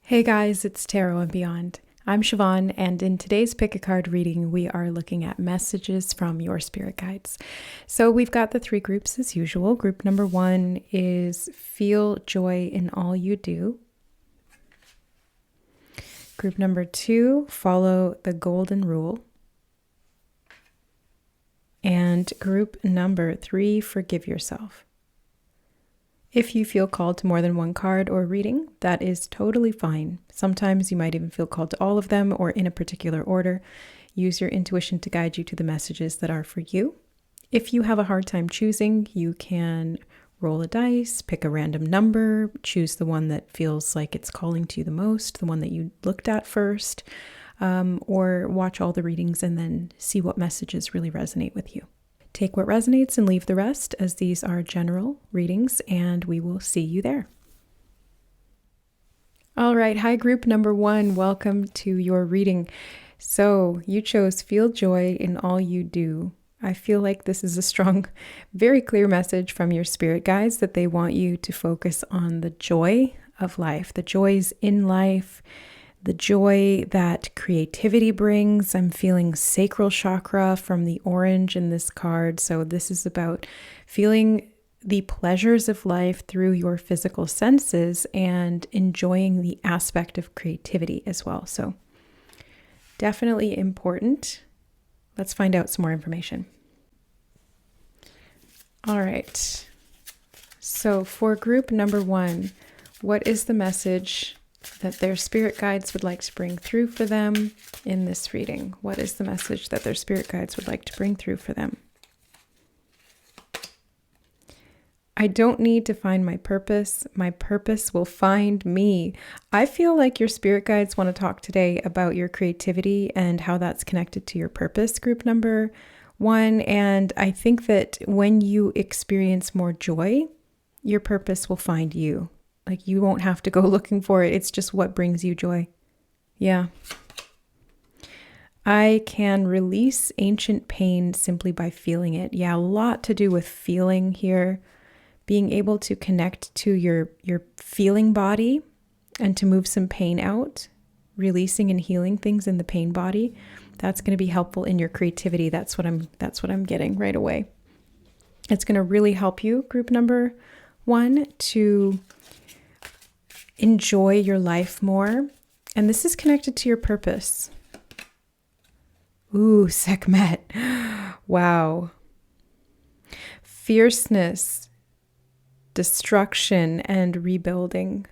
Hey guys, it's Tarot and Beyond. I'm Siobhan, and in today's Pick a Card reading, we are looking at messages from your spirit guides. So we've got the three groups as usual. Group number 1 is Feel Joy in All You Do. Group number 2, Follow the Golden Rule. And group number 3, Forgive Yourself. If you feel called to more than one card or reading, that is totally fine. Sometimes you might even feel called to all of them or in a particular order. Use your intuition to guide you to the messages that are for you. If you have a hard time choosing, you can roll a dice, pick a random number, choose the one that feels like it's calling to you the most, the one that you looked at first, or watch all the readings and then see what messages really resonate with you. Take what resonates and leave the rest, as these are general readings, and we will see you there. All right, hi group number 1, welcome to your reading. So you chose Feel Joy in All You Do. I feel like this is a strong, very clear message from your spirit guides that they want you to focus on the joy of life, the joys in life, the joy that creativity brings. I'm feeling sacral chakra from the orange in this card. So this is about feeling the pleasures of life through your physical senses and enjoying the aspect of creativity as well. So definitely important. Let's find out some more information. All right. So for group number 1, what is the message that their spirit guides would like to bring through for them in this reading? What is the message that their spirit guides would like to bring through for them? I don't need to find my purpose. My purpose will find me. I feel like your spirit guides want to talk today about your creativity and how that's connected to your purpose, group number 1. And I think that when you experience more joy, your purpose will find you. Like, you won't have to go looking for it. It's just what brings you joy. Yeah. I can release ancient pain simply by feeling it. Yeah, a lot to do with feeling here. Being able to connect to your feeling body and to move some pain out, releasing and healing things in the pain body. That's going to be helpful in your creativity. That's what I'm getting right away. It's going to really help you, group number 1, to enjoy your life more. And this is connected to your purpose. Ooh, Sekhmet. Wow. Fierceness, destruction, and rebuilding.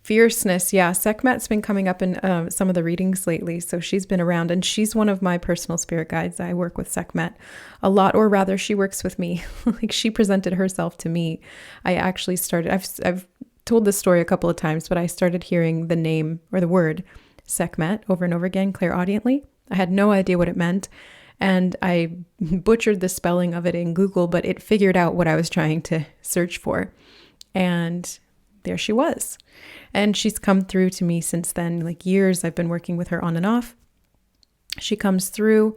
Fierceness, yeah. Sekhmet's been coming up in some of the readings lately. So she's been around, and she's one of my personal spirit guides. I work with Sekhmet a lot, or rather she works with me. Like, she presented herself to me. I actually started, I've told this story a couple of times, but I started hearing the name or the word Sekhmet over and over again clairaudiently. I had no idea what it meant, and I butchered the spelling of it in Google, but it figured out what I was trying to search for. And there she was. And she's come through to me since then, like years. I've been working with her on and off. She comes through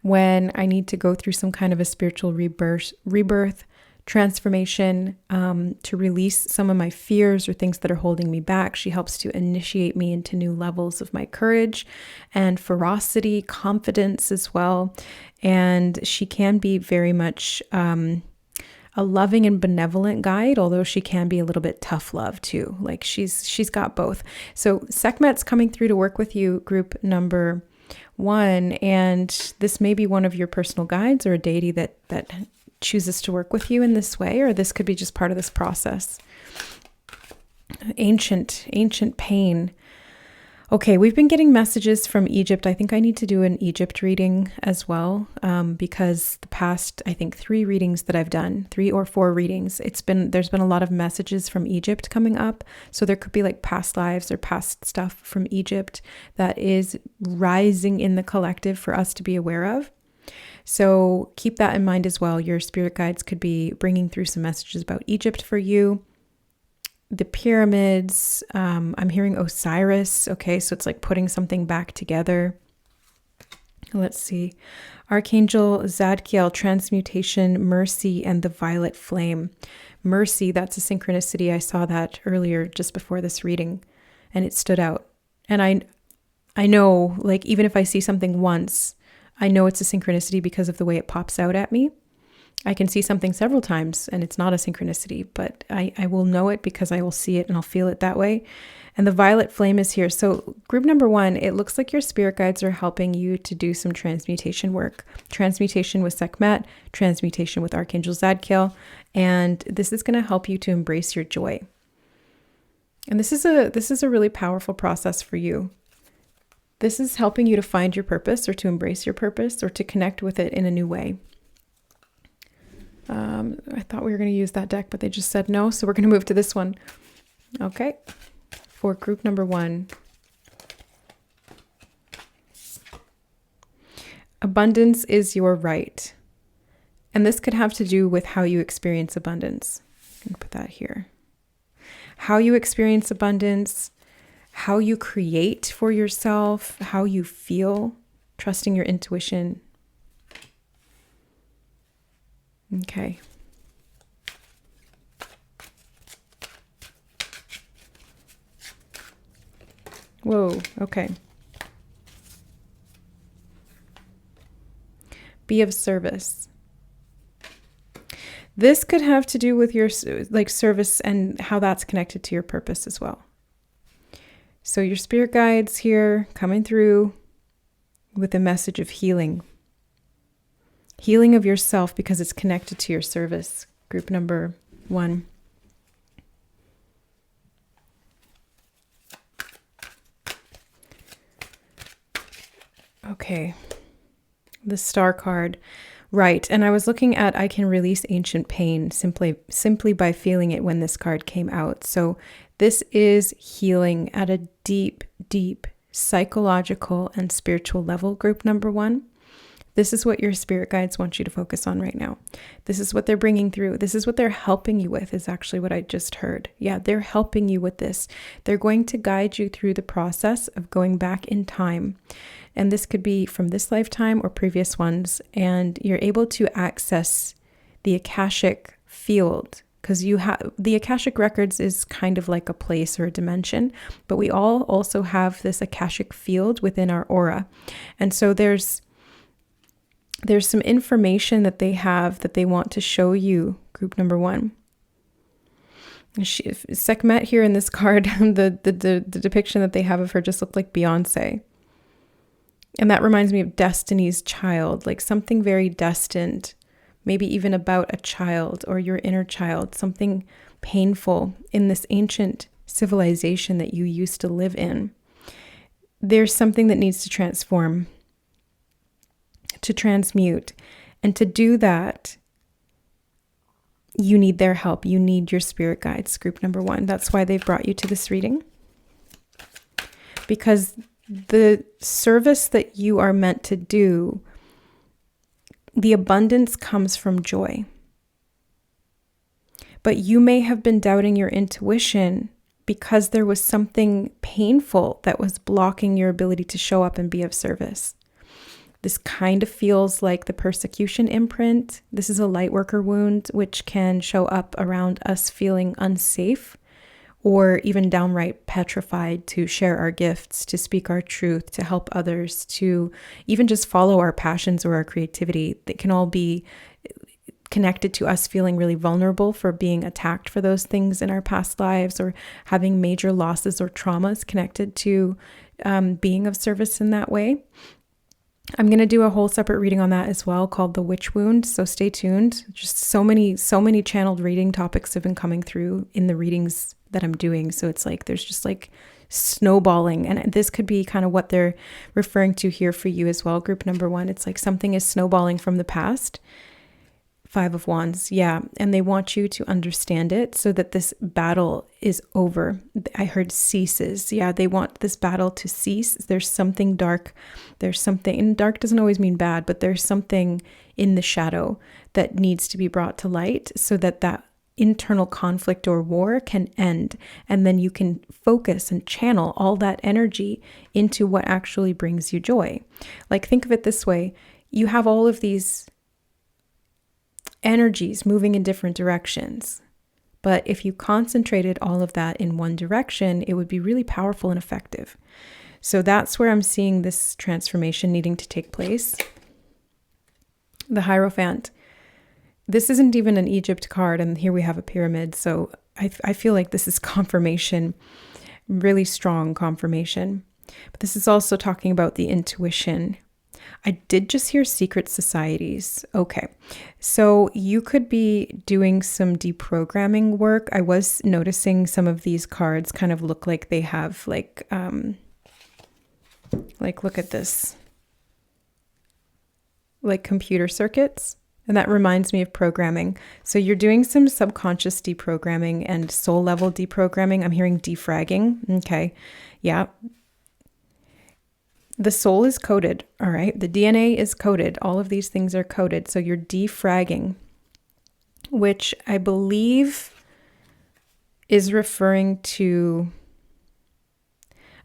when I need to go through some kind of a spiritual rebirth, transformation, to release some of my fears or things that are holding me back. She helps to initiate me into new levels of my courage and ferocity, confidence as well. And she can be very much a loving and benevolent guide, although she can be a little bit tough love too. Like, she's got both. So Sekhmet's coming through to work with you, group number 1, and this may be one of your personal guides or a deity that chooses to work with you in this way, or this could be just part of this process. Ancient pain. Okay, we've been getting messages from Egypt. I think I need to do an Egypt reading as well, because the past, I think 3 readings that I've done, 3 or 4 readings, there's been a lot of messages from Egypt coming up. So there could be like past lives or past stuff from Egypt that is rising in the collective for us to be aware of. So keep that in mind as well. Your spirit guides could be bringing through some messages about Egypt for you. The pyramids, I'm hearing Osiris. Okay, so it's like putting something back together. Let's see. Archangel Zadkiel, transmutation, mercy, and the violet flame. Mercy, that's a synchronicity. I saw that earlier just before this reading, and it stood out. And I know, like, even if I see something once, I know it's a synchronicity because of the way it pops out at me. I can see something several times and it's not a synchronicity, but I will know it because I will see it and I'll feel it that way. And the violet flame is here. So group number 1, it looks like your spirit guides are helping you to do some transmutation work. Transmutation with Sekhmet, transmutation with Archangel Zadkiel, and this is going to help you to embrace your joy. And this is a really powerful process for you. This is helping you to find your purpose or to embrace your purpose or to connect with it in a new way. I thought we were going to use that deck, but they just said no. So we're going to move to this one. Okay. For group number 1. Abundance is your right. And this could have to do with how you experience abundance. I'm going to put that here. How you experience abundance, how you create for yourself, how you feel, trusting your intuition. Okay. Whoa, okay. Be of service. This could have to do with your service and how that's connected to your purpose as well. So your spirit guides here coming through with a message of healing. Healing of yourself because it's connected to your service. Group number 1. Okay. The Star card. Right. And I was looking at I can release ancient pain simply by feeling it when this card came out. So this is healing at a deep, deep psychological and spiritual level, group number 1. This is what your spirit guides want you to focus on right now. This is what they're bringing through. This is what they're helping you with, is actually what I just heard. Yeah, they're helping you with this. They're going to guide you through the process of going back in time. And this could be from this lifetime or previous ones. And you're able to access the Akashic field, because you have the Akashic records is kind of like a place or a dimension, but we all also have this Akashic field within our aura. And so there's some information that they have that they want to show you, group number 1. Sekhmet here in this card, the depiction that they have of her just looked like Beyonce. And that reminds me of Destiny's Child, like something very destined, maybe even about a child or your inner child, something painful in this ancient civilization that you used to live in. There's something that needs to transform, to transmute. And to do that, you need their help. You need your spirit guides, group number 1. That's why they've brought you to this reading. Because the service that you are meant to do, the abundance comes from joy. But you may have been doubting your intuition because there was something painful that was blocking your ability to show up and be of service. This kind of feels like the persecution imprint. This is a light worker wound, which can show up around us feeling unsafe or even downright petrified to share our gifts, to speak our truth, to help others, to even just follow our passions or our creativity. That can all be connected to us feeling really vulnerable for being attacked for those things in our past lives, or having major losses or traumas connected to being of service in that way. I'm going to do a whole separate reading on that as well, called The Witch Wound. So stay tuned. Just so many channeled reading topics have been coming through in the readings that I'm doing. So it's like, there's just like snowballing. And this could be kind of what they're referring to here for you as well. Group number 1, it's like something is snowballing from the past. 5 of Wands. Yeah. And they want you to understand it so that this battle is over. I heard ceases. Yeah. They want this battle to cease. There's something dark. There's something, and dark doesn't always mean bad, but there's something in the shadow that needs to be brought to light so that that internal conflict or war can end. And then you can focus and channel all that energy into what actually brings you joy. Like, think of it this way. You have all of these energies moving in different directions. But if you concentrated all of that in one direction, it would be really powerful and effective. So that's where I'm seeing this transformation needing to take place. The Hierophant. This isn't even an Egypt card, and here we have a pyramid. So I feel like this is confirmation, really strong confirmation. But this is also talking about the intuition. I did just hear secret societies. Okay, so you could be doing some deprogramming work. I was noticing some of these cards kind of look like they have like look at this, like computer circuits. And that reminds me of programming. So you're doing some subconscious deprogramming and soul level deprogramming. I'm hearing defragging. Okay, yeah. The soul is coded, all right? The DNA is coded. All of these things are coded. So you're defragging, which I believe is referring to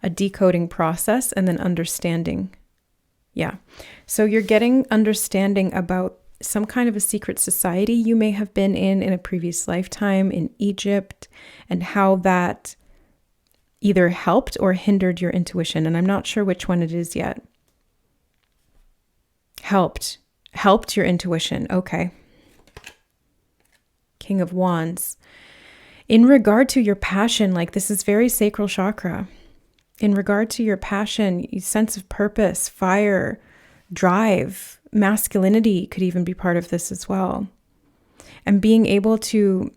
a decoding process and then understanding. Yeah. So you're getting understanding about some kind of a secret society you may have been in a previous lifetime in Egypt, and how that either helped or hindered your intuition. And I'm not sure which one it is yet. Helped your intuition. Okay. King of Wands. In regard to your passion, like this is very sacral chakra. In regard to your passion, sense of purpose, fire, drive, masculinity could even be part of this as well. And being able to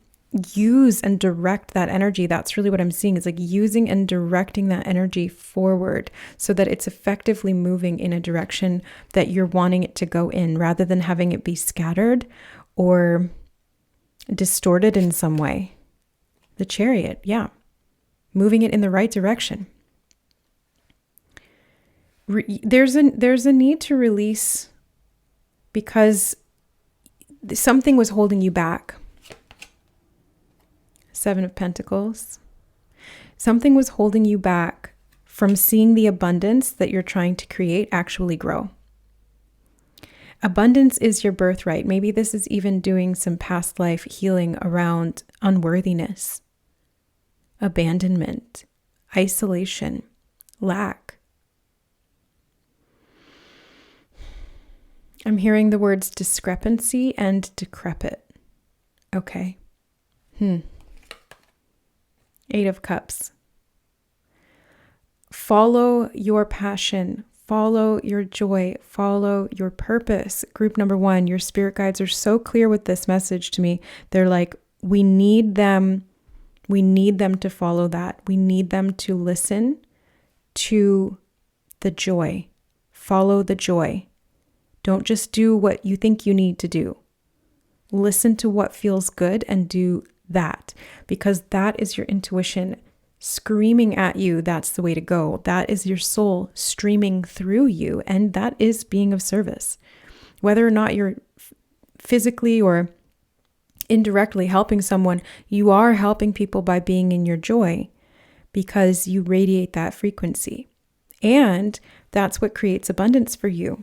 use and direct that energy, that's really what I'm seeing, is like using and directing that energy forward so that it's effectively moving in a direction that you're wanting it to go in, rather than having it be scattered or distorted in some way. The Chariot, yeah. Moving it in the right direction. There's a need to release because something was holding you back. 7 of Pentacles. Something was holding you back from seeing the abundance that you're trying to create actually grow. Abundance is your birthright. Maybe this is even doing some past life healing around unworthiness, abandonment, isolation, lack. I'm hearing the words discrepancy and decrepit. Okay. 8 of Cups. Follow your passion. Follow your joy. Follow your purpose. Group number 1, your spirit guides are so clear with this message to me. They're like, we need them. We need them to follow that. We need them to listen to the joy. Follow the joy. Don't just do what you think you need to do. Listen to what feels good and do that, because that is your intuition screaming at you. That's the way to go. That is your soul streaming through you, and that is being of service. Whether or not you're physically or indirectly helping someone, you are helping people by being in your joy, because you radiate that frequency. And that's what creates abundance for you.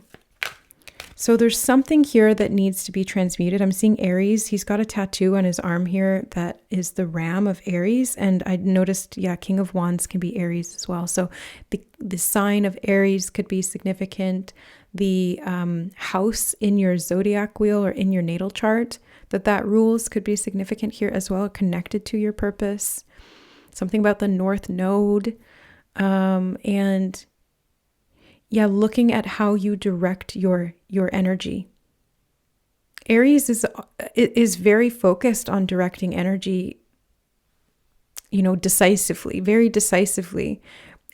So there's something here that needs to be transmuted. I'm seeing Aries. He's got a tattoo on his arm here that is the ram of Aries. And I noticed, King of Wands can be Aries as well. So the sign of Aries could be significant. The house in your zodiac wheel or in your natal chart that rules could be significant here as well, connected to your purpose. Something about the North Node. Looking at how you direct your energy. Aries is very focused on directing energy, decisively, very decisively.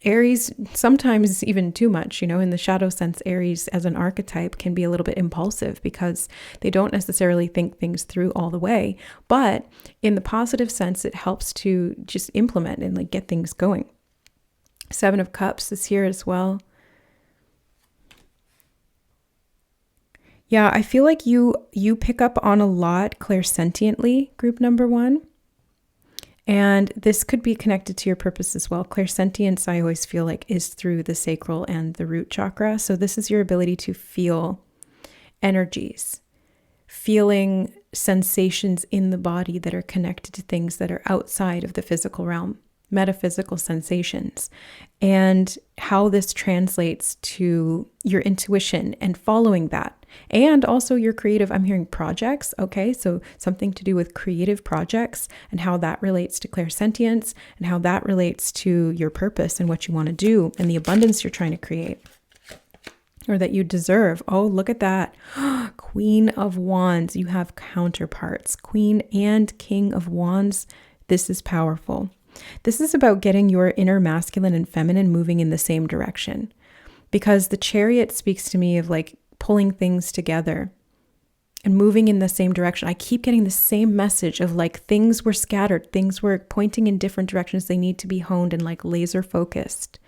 Aries, sometimes even too much, in the shadow sense, Aries as an archetype can be a little bit impulsive because they don't necessarily think things through all the way. But in the positive sense, it helps to just implement and get things going. 7 of Cups is here as well. Yeah, I feel like you pick up on a lot clairsentiently, group number 1. And this could be connected to your purpose as well. Clairsentience, I always feel like, is through the sacral and the root chakra. So this is your ability to feel energies, feeling sensations in the body that are connected to things that are outside of the physical realm, metaphysical sensations, and how this translates to your intuition and following that. And also your creative, I'm hearing projects. Okay. So something to do with creative projects and how that relates to clairsentience and how that relates to your purpose and what you want to do and the abundance you're trying to create or that you deserve. Oh, look at that. Queen of Wands. You have counterparts, Queen and King of Wands. This is powerful. This is about getting your inner masculine and feminine moving in the same direction, because the Chariot speaks to me of like pulling things together and moving in the same direction. I keep getting the same message of like things were scattered, things were pointing in different directions. They need to be honed and like laser focused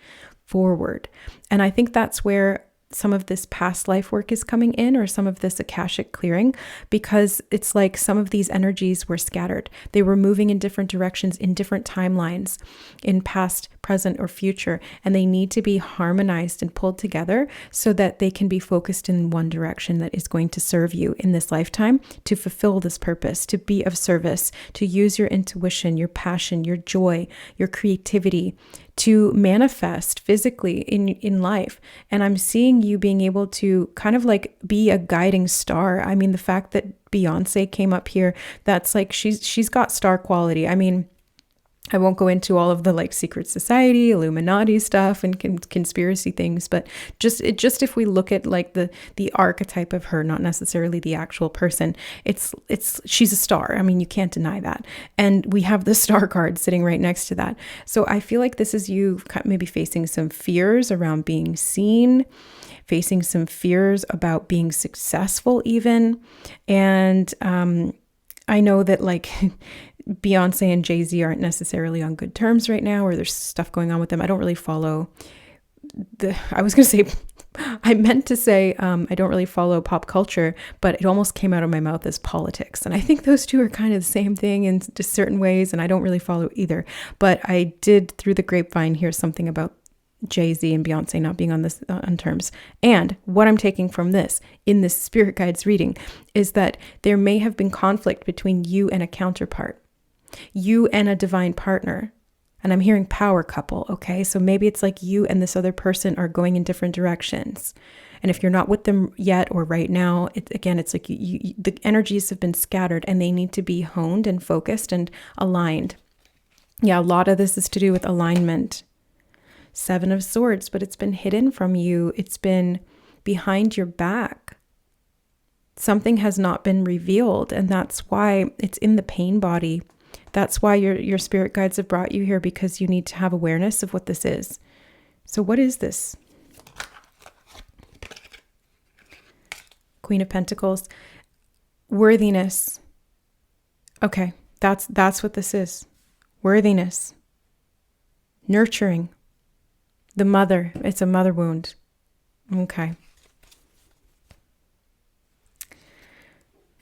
forward. And I think that's where some of this past life work is coming in, or some of this Akashic clearing, because it's like some of these energies were scattered. They were moving in different directions, in different timelines, in past, present, or future, and they need to be harmonized and pulled together so that they can be focused in one direction that is going to serve you in this lifetime, to fulfill this purpose, to be of service, to use your intuition, your passion, your joy, your creativity, to manifest physically in life. And I'm seeing you being able to kind of like be a guiding star. I mean, the fact that Beyonce came up here, that's like, she's got star quality. I mean, I won't go into all of the like secret society, Illuminati stuff and conspiracy things, but just if we look at like the archetype of her, not necessarily the actual person, she's a star. I mean, you can't deny that. And we have the star card sitting right next to that. So I feel like this is you maybe facing some fears around being seen, facing some fears about being successful even. And I know that like Beyonce and Jay-Z aren't necessarily on good terms right now, or there's stuff going on with them. I don't really follow I meant to say, I don't really follow pop culture, but it almost came out of my mouth as politics. And I think those two are kind of the same thing in just certain ways. And I don't really follow either, but I did through the grapevine hear something about Jay-Z and Beyonce not being on this on terms. And what I'm taking from this in this spirit guides reading is that there may have been conflict between you and a counterpart, you and a divine partner. And I'm hearing power couple. Okay. So maybe it's like you and this other person are going in different directions. And if you're not with them yet or right now, it's like the energies have been scattered and they need to be honed and focused and aligned. Yeah. A lot of this is to do with alignment. 7 of Swords, but it's been hidden from you. It's been behind your back. Something has not been revealed, and that's why it's in the pain body. That's why your spirit guides have brought you here, because you need to have awareness of what this is. So what is this? Queen of Pentacles. Worthiness. Okay, that's what this is. Worthiness. Nurturing. The mother, it's a mother wound. Okay.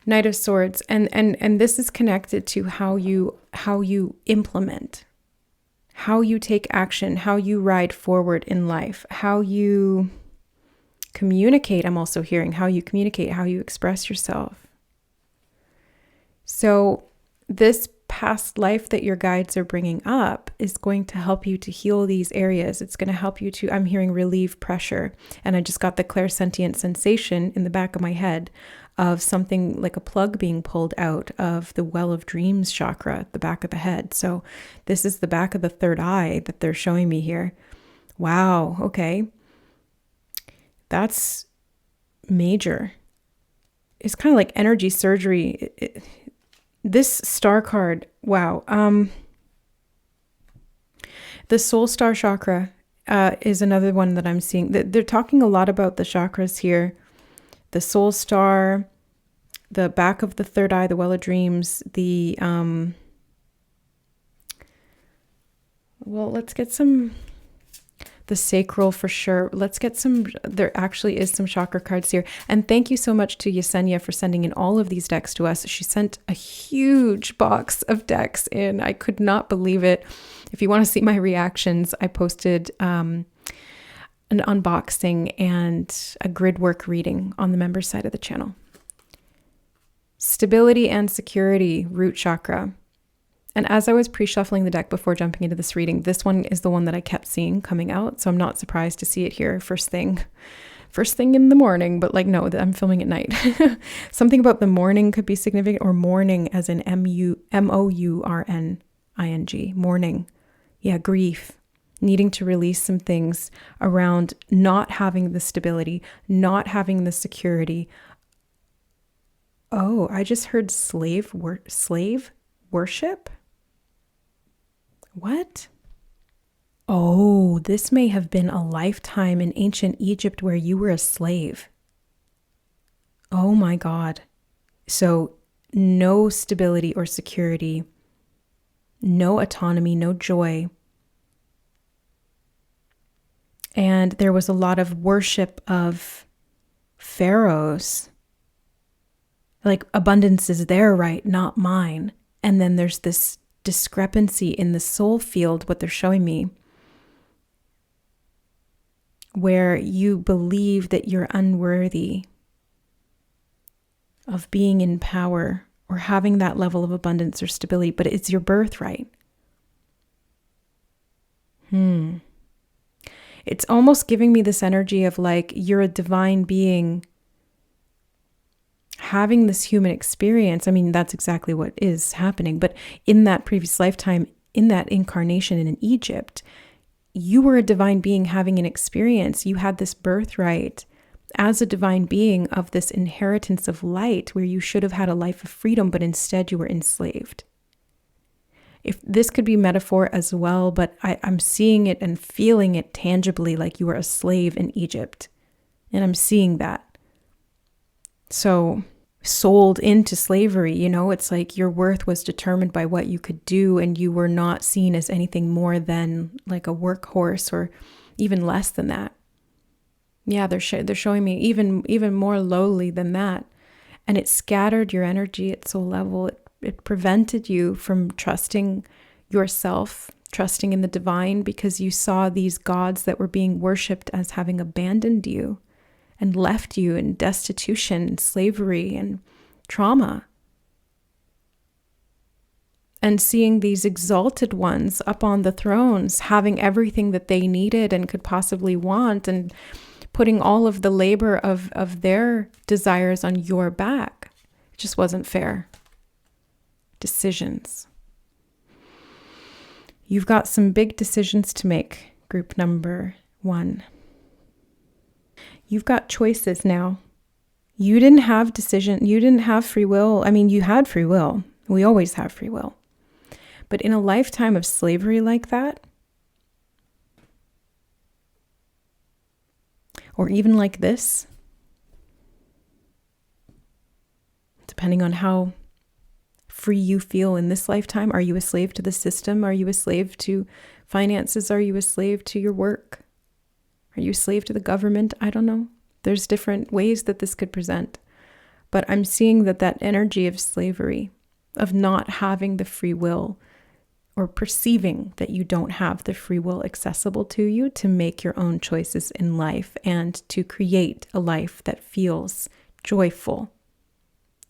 Knight of Swords, and this is connected to how you implement, how you take action, how you ride forward in life, how you communicate. I'm also hearing how you communicate, how you express yourself. So this past life that your guides are bringing up is going to help you to heal these areas. It's going to help you to, I'm hearing, relieve pressure. And I just got the clairsentient sensation in the back of my head of something like a plug being pulled out of the well of dreams chakra at the back of the head. So this is the back of the third eye that they're showing me here. Wow. Okay. That's major. It's kind of like energy surgery. This star card, wow. The soul star chakra is another one that I'm seeing. They're talking a lot about the chakras here. The soul star, the back of the third eye, the well of dreams, let's get some, the sacral for sure. Let's get some, there actually is some chakra cards here. And thank you so much to Yesenia for sending in all of these decks to us. She sent a huge box of decks in. I could not believe it. If you want to see my reactions, I posted an unboxing and a grid work reading on the members side of the channel. Stability and security, root chakra. And as I was pre-shuffling the deck before jumping into this reading, this one is the one that I kept seeing coming out. So I'm not surprised to see it here first thing in the morning, but like, no, I'm filming at night. Something about the morning could be significant, or mourning as in MOURNING, mourning. Yeah, grief, needing to release some things around not having the stability, not having the security. Oh, I just heard slave worship? What? Oh, this may have been a lifetime in ancient Egypt where you were a slave. Oh my God. So no stability or security, no autonomy, no joy. And there was a lot of worship of pharaohs. Like, abundance is their right, not mine. And then there's this discrepancy in the soul field, what they're showing me, where you believe that you're unworthy of being in power or having that level of abundance or stability, but it's your birthright. It's almost giving me this energy of like, you're a divine being having this human experience. I mean, that's exactly what is happening. But in that previous lifetime, in that incarnation in Egypt, you were a divine being having an experience. You had this birthright as a divine being of this inheritance of light where you should have had a life of freedom, but instead you were enslaved. If this could be metaphor as well, but I'm seeing it and feeling it tangibly, like you were a slave in Egypt. And I'm seeing that. So sold into slavery, it's like your worth was determined by what you could do, and you were not seen as anything more than like a workhorse, or even less than that. Yeah, they're showing me even more lowly than that. And it scattered your energy at soul level. It prevented you from trusting yourself, trusting in the divine, because you saw these gods that were being worshipped as having abandoned you and left you in destitution and slavery and trauma. And seeing these exalted ones up on the thrones, having everything that they needed and could possibly want, and putting all of the labor of their desires on your back. It just wasn't fair. Decisions. You've got some big decisions to make, group number 1. You've got choices now. You didn't have free will. I mean, you had free will. We always have free will. But in a lifetime of slavery like that, or even like this, depending on how free you feel in this lifetime, are you a slave to the system? Are you a slave to finances? Are you a slave to your work? Are you a slave to the government? I don't know. There's different ways that this could present. But I'm seeing that energy of slavery, of not having the free will, or perceiving that you don't have the free will accessible to you to make your own choices in life and to create a life that feels joyful,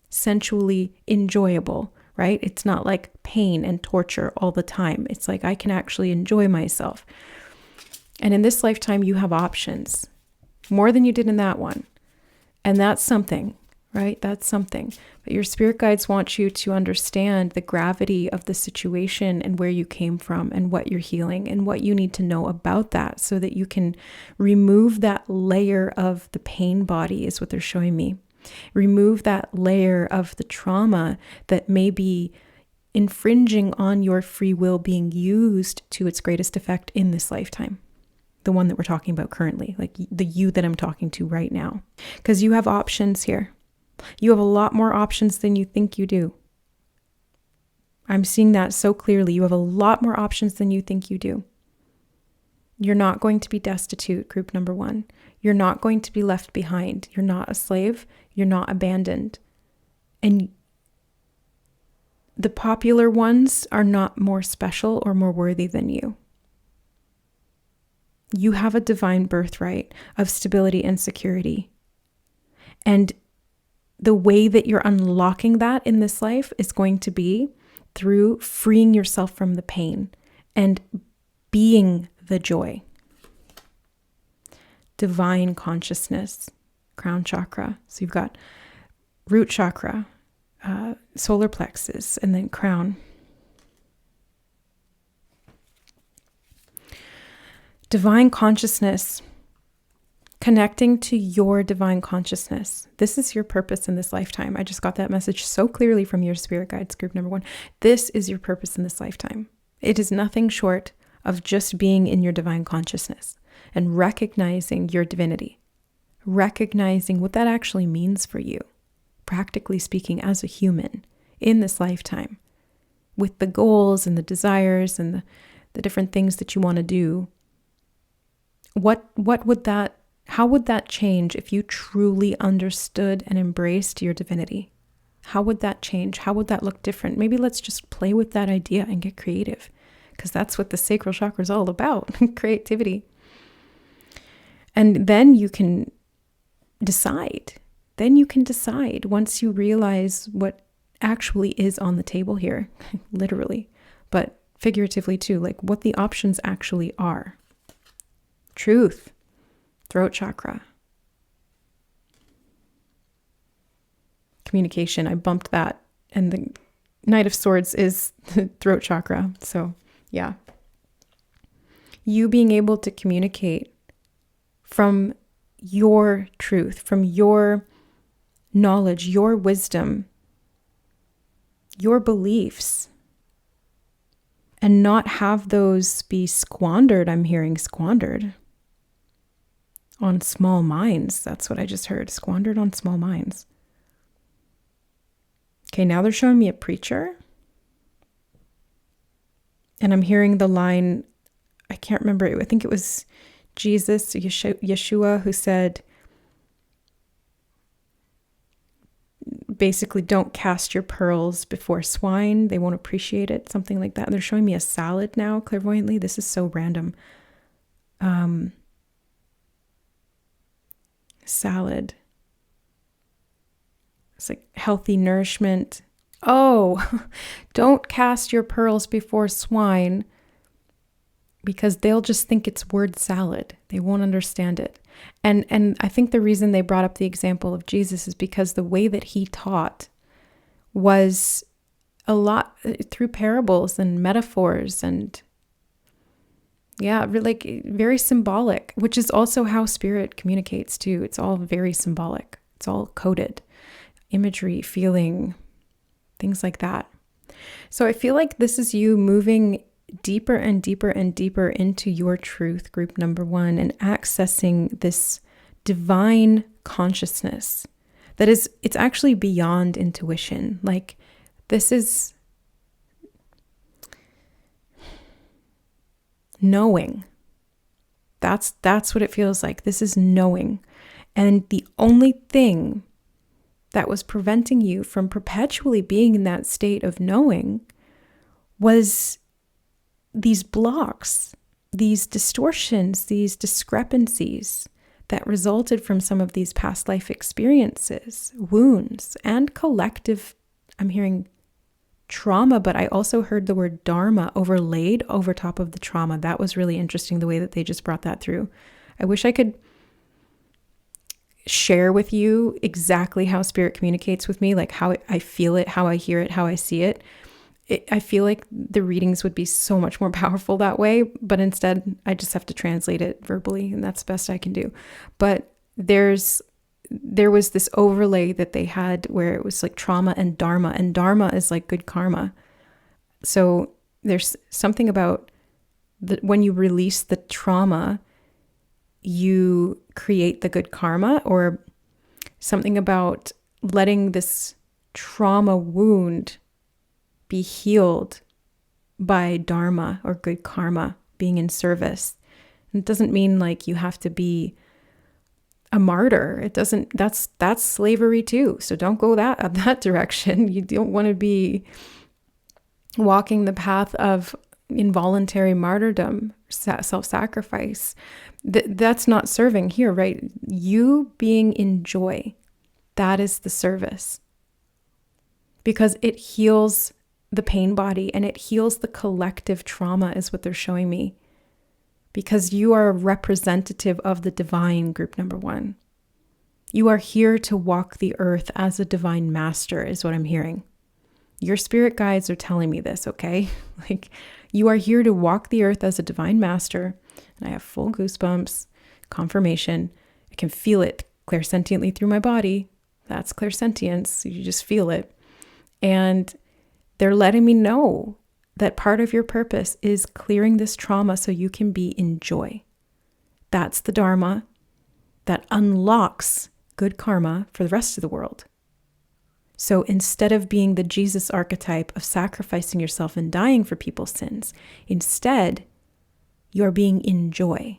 sensually enjoyable, right? It's not like pain and torture all the time. It's like I can actually enjoy myself. And in this lifetime, you have options, more than you did in that one. And that's something, right? That's something. But your spirit guides want you to understand the gravity of the situation and where you came from and what you're healing and what you need to know about that, so that you can remove that layer of the pain body, is what they're showing me. Remove that layer of the trauma that may be infringing on your free will being used to its greatest effect in this lifetime. The one that we're talking about currently, like the you that I'm talking to right now. Because you have options here. You have a lot more options than you think you do. I'm seeing that so clearly. You have a lot more options than you think you do. You're not going to be destitute, group number 1. You're not going to be left behind. You're not a slave. You're not abandoned. And the popular ones are not more special or more worthy than you. You have a divine birthright of stability and security. And the way that you're unlocking that in this life is going to be through freeing yourself from the pain and being the joy. Divine consciousness, crown chakra. So you've got root chakra, solar plexus, and then crown. Divine consciousness, connecting to your divine consciousness. This is your purpose in this lifetime. I just got that message so clearly from your spirit guides, group number 1. This is your purpose in this lifetime. It is nothing short of just being in your divine consciousness and recognizing your divinity, recognizing what that actually means for you, practically speaking, as a human in this lifetime, with the goals and the desires and the different things that you want to do. How would that change if you truly understood and embraced your divinity? How would that change? How would that look different? Maybe let's just play with that idea and get creative, because that's what the sacral chakra is all about, creativity. And then you can decide. Once you realize what actually is on the table here, literally, but figuratively too, like what the options actually are. Truth, throat chakra. Communication, I bumped that. And the Knight of Swords is the throat chakra. So yeah. You being able to communicate from your truth, from your knowledge, your wisdom, your beliefs, and not have those be squandered. I'm hearing squandered on small minds. That's what I just heard. Squandered on small minds. Okay, now they're showing me a preacher. And I'm hearing the line, I can't remember, I think it was Jesus, Yeshua, who said, basically, don't cast your pearls before swine. They won't appreciate it. Something like that. And they're showing me a salad now, clairvoyantly. This is so random. Salad. It's like healthy nourishment. Oh, don't cast your pearls before swine, because they'll just think it's word salad. They won't understand it. And I think the reason they brought up the example of Jesus is because the way that he taught was a lot through parables and metaphors and like very symbolic, which is also how spirit communicates too. It's all very symbolic. It's all coded. Imagery, feeling, things like that. So I feel like this is you moving deeper and deeper and deeper into your truth, group number 1, and accessing this divine consciousness that is, it's actually beyond intuition. Like this is knowing. That's what it feels like. This is knowing. And the only thing that was preventing you from perpetually being in that state of knowing was these blocks, these distortions, these discrepancies that resulted from some of these past life experiences, wounds, and collective, I'm hearing trauma, but I also heard the word dharma overlaid over top of the trauma. That was really interesting, the way that they just brought that through. I wish I could share with you exactly how spirit communicates with me, like how I feel it, how I hear it, how I see it. I feel like the readings would be so much more powerful that way, but instead I just have to translate it verbally, and that's the best I can do. But there was this overlay that they had where it was like trauma and dharma is like good karma. So there's something about when you release the trauma, you create the good karma, or something about letting this trauma wound be healed by dharma or good karma, being in service. And it doesn't mean like you have to be a martyr. It doesn't, that's slavery too. So don't go that direction. You don't want to be walking the path of involuntary martyrdom, self-sacrifice. That's not serving here, right? You being in joy, That is the service. Because it heals the pain body and it heals the collective trauma is what they're showing me. Because you are a representative of the divine, group number 1. You are here to walk the earth as a divine master is what I'm hearing. Your spirit guides are telling me this, okay? Like, you are here to walk the earth as a divine master. And I have full goosebumps, confirmation. I can feel it clairsentiently through my body. That's clairsentience. You just feel it. And they're letting me know that part of your purpose is clearing this trauma so you can be in joy. That's the Dharma that unlocks good karma for the rest of the world. So instead of being the Jesus archetype of sacrificing yourself and dying for people's sins, instead, you're being in joy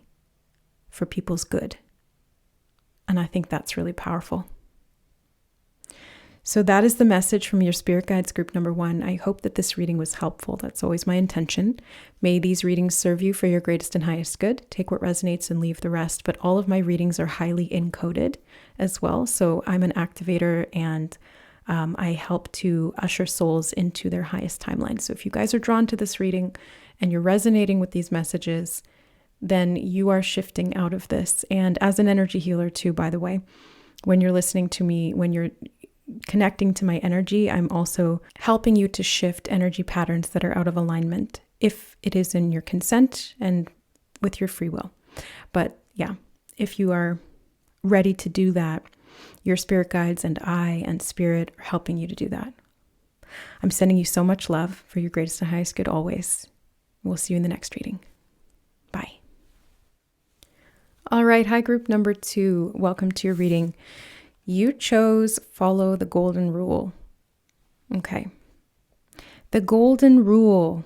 for people's good. And I think that's really powerful. So that is the message from your spirit guides, group number 1. I hope that this reading was helpful. That's always my intention. May these readings serve you for your greatest and highest good. Take what resonates and leave the rest. But all of my readings are highly encoded as well. So I'm an activator and I help to usher souls into their highest timeline. So if you guys are drawn to this reading and you're resonating with these messages, then you are shifting out of this. And as an energy healer too, by the way, when you're listening to me, when you're connecting to my energy, I'm also helping you to shift energy patterns that are out of alignment, if it is in your consent and with your free will. But yeah, if you are ready to do that, your spirit guides and I and spirit are helping you to do that. I'm sending you so much love for your greatest and highest good always. We'll see you in the next reading. Bye. All right. Hi, group number 2. Welcome to your reading. You chose follow the golden rule. Okay. The golden rule.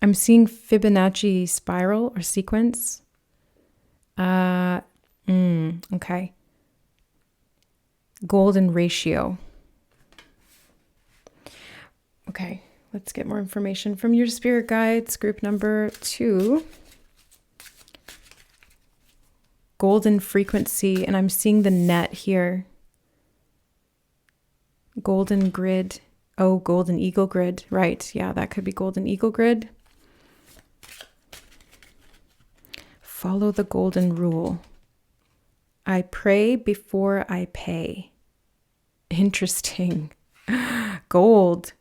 I'm seeing Fibonacci spiral or sequence. Okay. Golden ratio. Okay, let's get more information from your spirit guides, group number 2. Golden frequency, and I'm seeing the net here. Golden grid. Oh, golden eagle grid. Right, yeah, that could be golden eagle grid. Follow the golden rule. I pray before I pay. Interesting. Gold.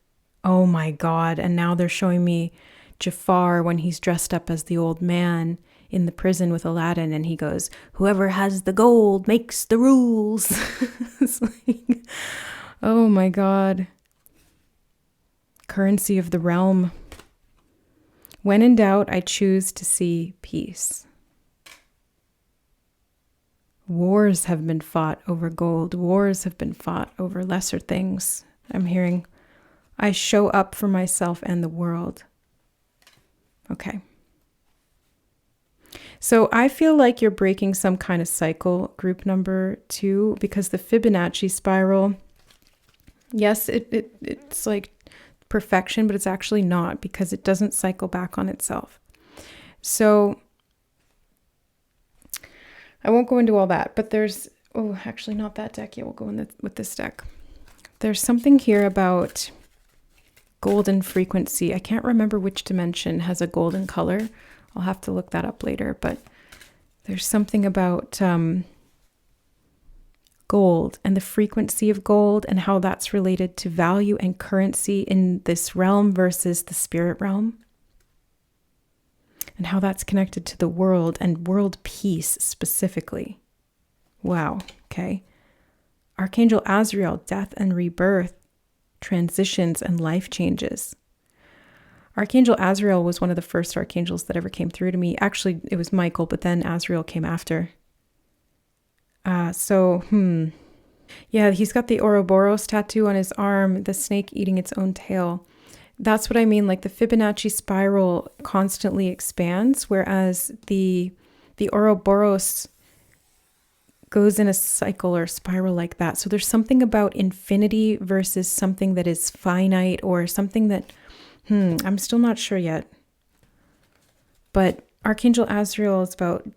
Oh my God. And now they're showing me Jafar when he's dressed up as the old man in the prison with Aladdin. And he goes, whoever has the gold makes the rules. It's like, oh my God. Currency of the realm. When in doubt, I choose to see peace. Wars have been fought over gold. Wars have been fought over lesser things. I'm hearing, I show up for myself and the world. Okay. So I feel like you're breaking some kind of cycle, group number 2, because the Fibonacci spiral, yes, it's like perfection, but it's actually not, because it doesn't cycle back on itself. So I won't go into all that, but there's, oh, actually not that deck yet. We'll go in with this deck. There's something here about golden frequency. I can't remember which dimension has a golden color. I'll have to look that up later, but there's something about gold and the frequency of gold and how that's related to value and currency in this realm versus the spirit realm. And how that's connected to the world and world peace specifically. Wow, okay. Archangel Azrael, death and rebirth, transitions and life changes. Archangel Azrael was one of the first archangels that ever came through to me. Actually, it was Michael, but then Azrael came after. Yeah, he's got the Ouroboros tattoo on his arm, the snake eating its own tail. That's what I mean, like the Fibonacci spiral constantly expands, whereas the Ouroboros goes in a cycle or spiral like that. So there's something about infinity versus something that is finite or something that, I'm still not sure yet. But Archangel Azrael is about,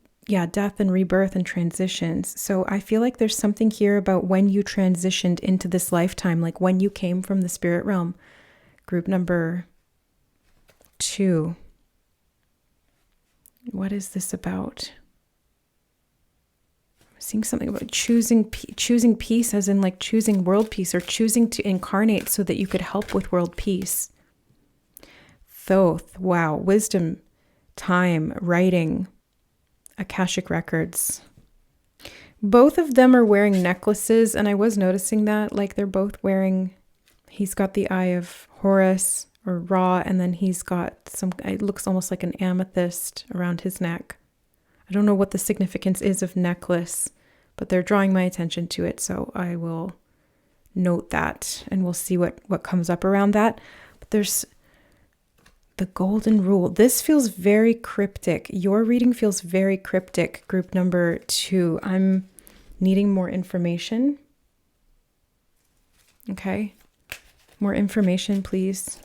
death and rebirth and transitions. So I feel like there's something here about when you transitioned into this lifetime, like when you came from the spirit realm. Group number 2. What is this about? I'm seeing something about choosing peace, as in like choosing world peace, or choosing to incarnate so that you could help with world peace. Thoth, wow, wisdom, time, writing, Akashic records. Both of them are wearing necklaces, and I was noticing that, like they're both wearing, he's got the eye of Horus or Ra, and then he's got it looks almost like an amethyst around his neck. I don't know what the significance is of necklace, but they're drawing my attention to it, so I will note that, and we'll see what comes up around that. But there's the golden rule. This feels very cryptic. Your reading feels very cryptic, group number 2. I'm needing more information. Okay. More information, please.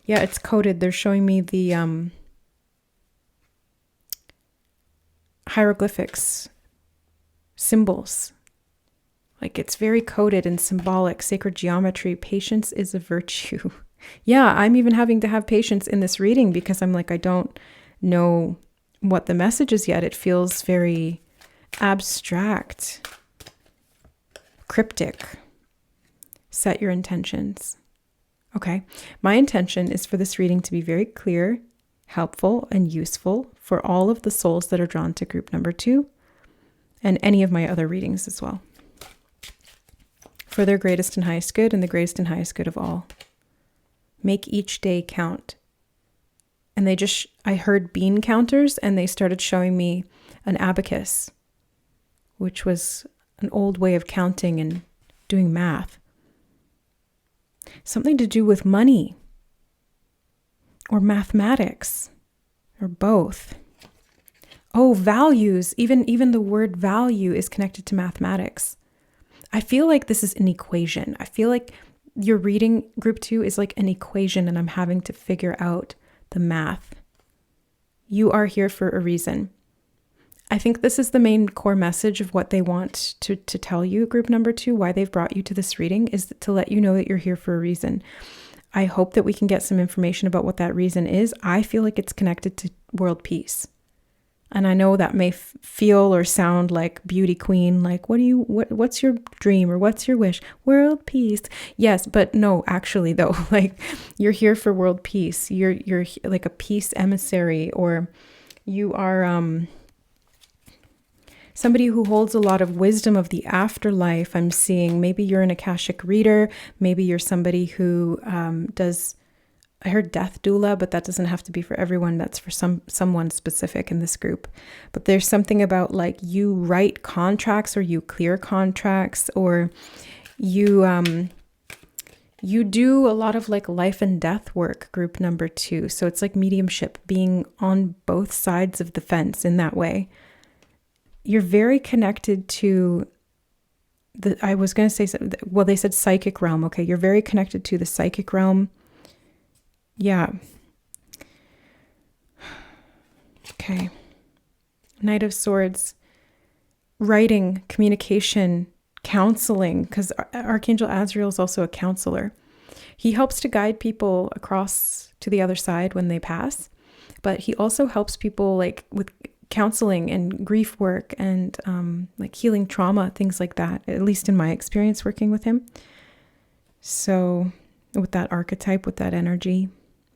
Yeah, it's coded. They're showing me the hieroglyphics, symbols. Like it's very coded and symbolic, sacred geometry. Patience is a virtue. Yeah, I'm even having to have patience in this reading because I'm like, I don't know what the message is yet. It feels very abstract, cryptic. Set your intentions. Okay, my intention is for this reading to be very clear, helpful, and useful for all of the souls that are drawn to group number 2 and any of my other readings as well. For their greatest and highest good and the greatest and highest good of all. Make each day count. And I heard bean counters, and they started showing me an abacus, which was an old way of counting and doing math. Something to do with money or mathematics or both. Oh, values. Even the word value is connected to mathematics. I feel like this is an equation. I feel like your reading, group 2, is like an equation, and I'm having to figure out the math. You are here for a reason. I think this is the main core message of what they want to tell you, group number 2, why they've brought you to this reading, is to let you know that you're here for a reason. I hope that we can get some information about what that reason is. I feel like it's connected to world peace. And I know that may feel or sound like beauty queen, like what's your dream or what's your wish? World peace. Yes, but no, actually though, like you're here for world peace. You're like a peace emissary, or you are somebody who holds a lot of wisdom of the afterlife. I'm seeing maybe you're an Akashic reader. Maybe you're somebody who I heard death doula, but that doesn't have to be for everyone. That's for someone specific in this group. But there's something about like you write contracts, or you clear contracts, or you do a lot of like life and death work, group number 2. So it's like mediumship, being on both sides of the fence in that way. You're very connected to I was going to say, well, they said psychic realm. Okay, you're very connected to the psychic realm. Yeah. Okay. Knight of Swords. Writing, communication, counseling, because Archangel Azrael is also a counselor. He helps to guide people across to the other side when they pass, but he also helps people like with counseling and grief work and like healing trauma, things like that, at least in my experience working with him. So with that archetype, with that energy,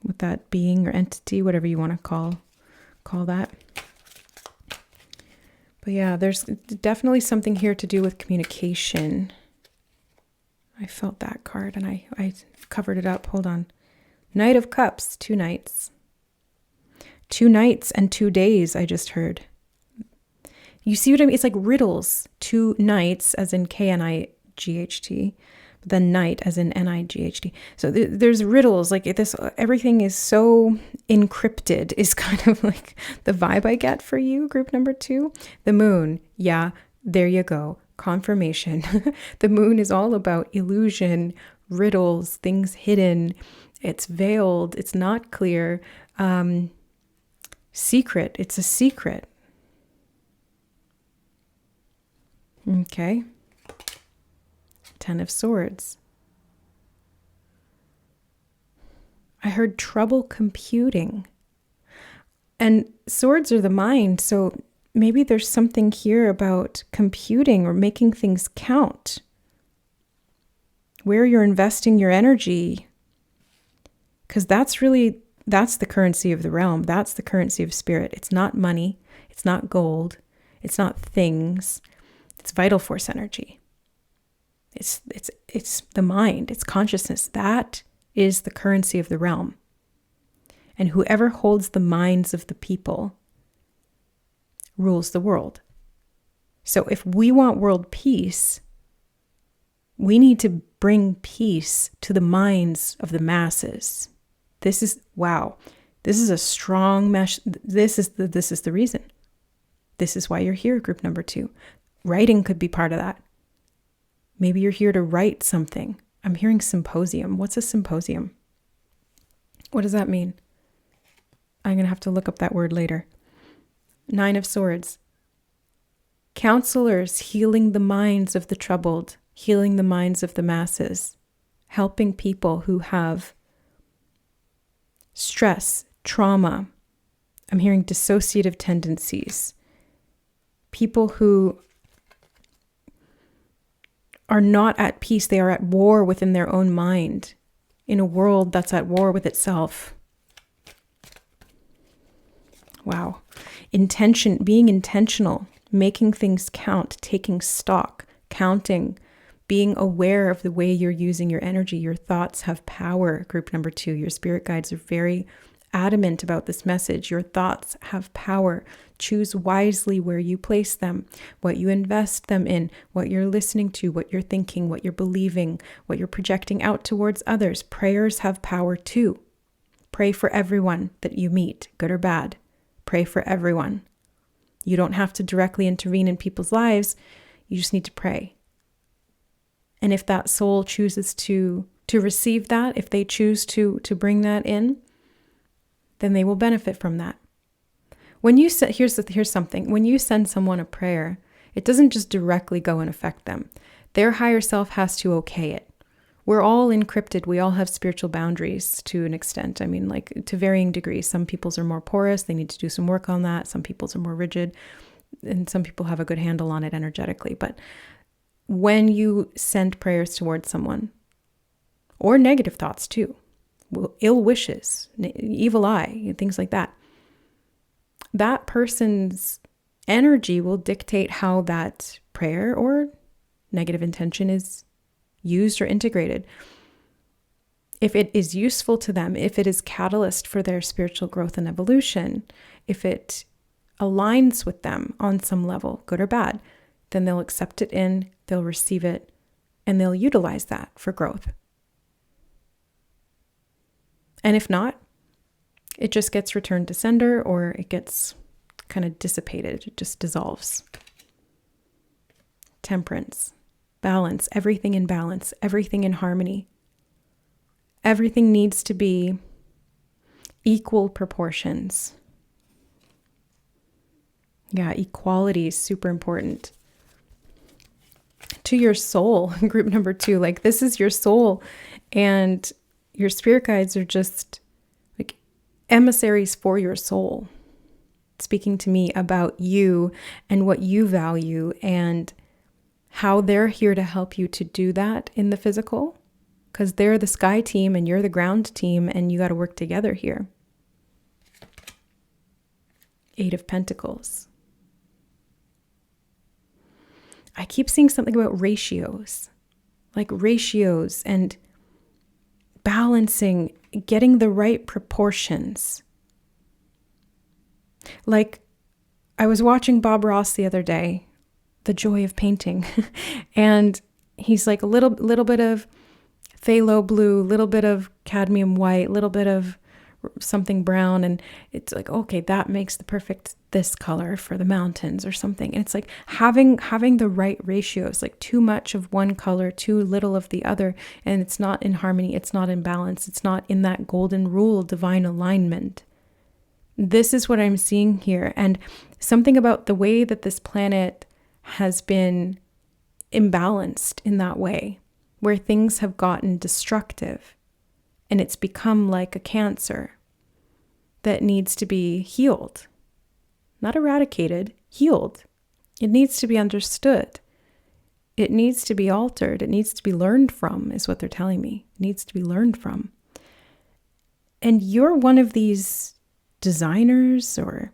with that being or entity, whatever you want to call that. But yeah, there's definitely something here to do with communication. I felt that card and I covered it up. Hold on. Knight of Cups, 2 knights. 2 nights and 2 days, I just heard. You see what I mean? It's like riddles. 2 nights, as in Knight, but then night, as in Night. So there's riddles like this. Everything is so encrypted is kind of like the vibe I get for you, group number 2. The moon. Yeah, there you go. Confirmation. The moon is all about illusion, riddles, things hidden. It's veiled. It's not clear. Secret. It's a secret. Okay. 10 of Swords. I heard trouble computing. And swords are the mind, so maybe there's something here about computing or making things count. Where you're investing your energy. Because that's the currency of the realm. That's the currency of spirit. It's not money. It's not gold. It's not things. It's vital force energy. It's the mind. It's consciousness. That is the currency of the realm. And whoever holds the minds of the people rules the world. So if we want world peace, we need to bring peace to the minds of the masses. This is, wow, this is a strong mesh. This is the reason. This is why you're here, group number 2. Writing could be part of that. Maybe you're here to write something. I'm hearing symposium. What's a symposium? What does that mean? I'm going to have to look up that word later. 9 of Swords. Counselors healing the minds of the troubled, healing the minds of the masses, helping people who have stress, trauma. I'm hearing dissociative tendencies. People who are not at peace. They are at war within their own mind in a world that's at war with itself. Wow. Being intentional, making things count, taking stock, counting, being aware of the way you're using your energy. Your thoughts have power, group number 2. Your spirit guides are very adamant about this message. Your thoughts have power. Choose wisely where you place them, what you invest them in, what you're listening to, what you're thinking, what you're believing, what you're projecting out towards others. Prayers have power too. Pray for everyone that you meet, good or bad. Pray for everyone. You don't have to directly intervene in people's lives. You just need to pray. And if that soul chooses to receive that, if they choose to bring that in, then they will benefit from that. When you here's something. When you send someone a prayer, it doesn't just directly go and affect them. Their higher self has to okay it. We're all encrypted. We all have spiritual boundaries to an extent. I mean, like to varying degrees. Some people's are more porous. They need to do some work on that. Some people's are more rigid. And some people have a good handle on it energetically. But when you send prayers towards someone, or negative thoughts too, ill wishes, evil eye, things like that, that person's energy will dictate how that prayer or negative intention is used or integrated. If it is useful to them, if it is catalyst for their spiritual growth and evolution, if it aligns with them on some level, good or bad, then they'll accept it in, they'll receive it, and they'll utilize that for growth. And if not, it just gets returned to sender, or it gets kind of dissipated. It just dissolves. Temperance, balance, everything in balance, everything in harmony. Everything needs to be equal proportions. Yeah, equality is super important. To your soul, group number 2, like this is your soul, and your spirit guides are just like emissaries for your soul, speaking to me about you and what you value and how they're here to help you to do that in the physical, because they're the sky team and you're the ground team, and you got to work together here. 8 of Pentacles. I keep seeing something about ratios, like ratios and balancing, getting the right proportions. Like I was watching Bob Ross the other day, The Joy of Painting, and he's like a little bit of phthalo blue, little bit of cadmium white, little bit of something brown, and it's like, okay, that makes the perfect this color for the mountains or something. And it's like having the right ratios, like too much of one color, too little of the other, and it's not in harmony, it's not in balance, it's not in that golden rule, divine alignment. This is what I'm seeing here. And something about the way that this planet has been imbalanced in that way, where things have gotten destructive and it's become like a cancer that needs to be healed, not eradicated, healed. It needs to be understood. It needs to be altered. It needs to be learned from, is what they're telling me. It needs to be learned from. And you're one of these designers or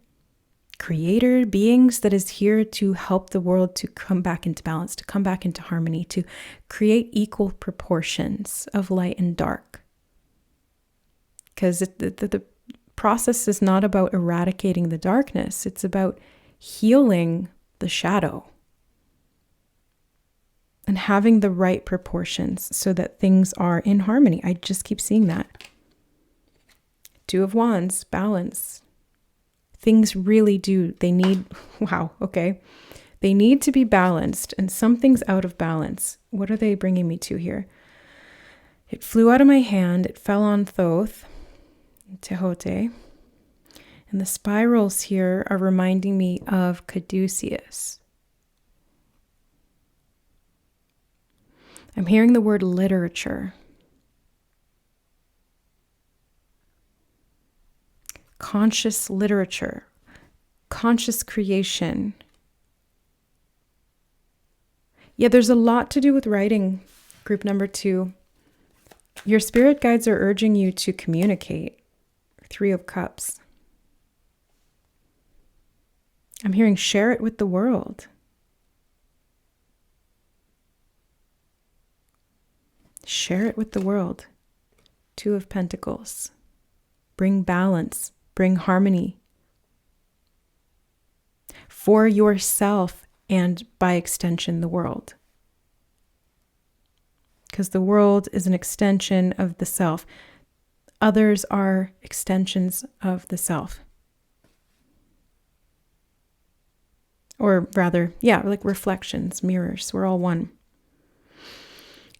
creator beings that is here to help the world to come back into balance, to come back into harmony, to create equal proportions of light and dark. Because the process is not about eradicating the darkness. It's about healing the shadow and having the right proportions so that things are in harmony. I just keep seeing that. Two of Wands, balance. Things really do, they need, wow, okay. They need to be balanced, and something's out of balance. What are they bringing me to here? It flew out of my hand. It fell on Thoth, Tehote. And the spirals here are reminding me of Caduceus. I'm hearing the word literature. Conscious literature, conscious creation. Yeah, there's a lot to do with writing, group number 2. Your spirit guides are urging you to communicate. 3 of Cups. I'm hearing share it with the world. Share it with the world. 2 of Pentacles. Bring balance. Bring harmony for yourself and by extension, the world. Because the world is an extension of the self. Others are extensions of the self. Or rather, yeah, like reflections, mirrors. We're all one.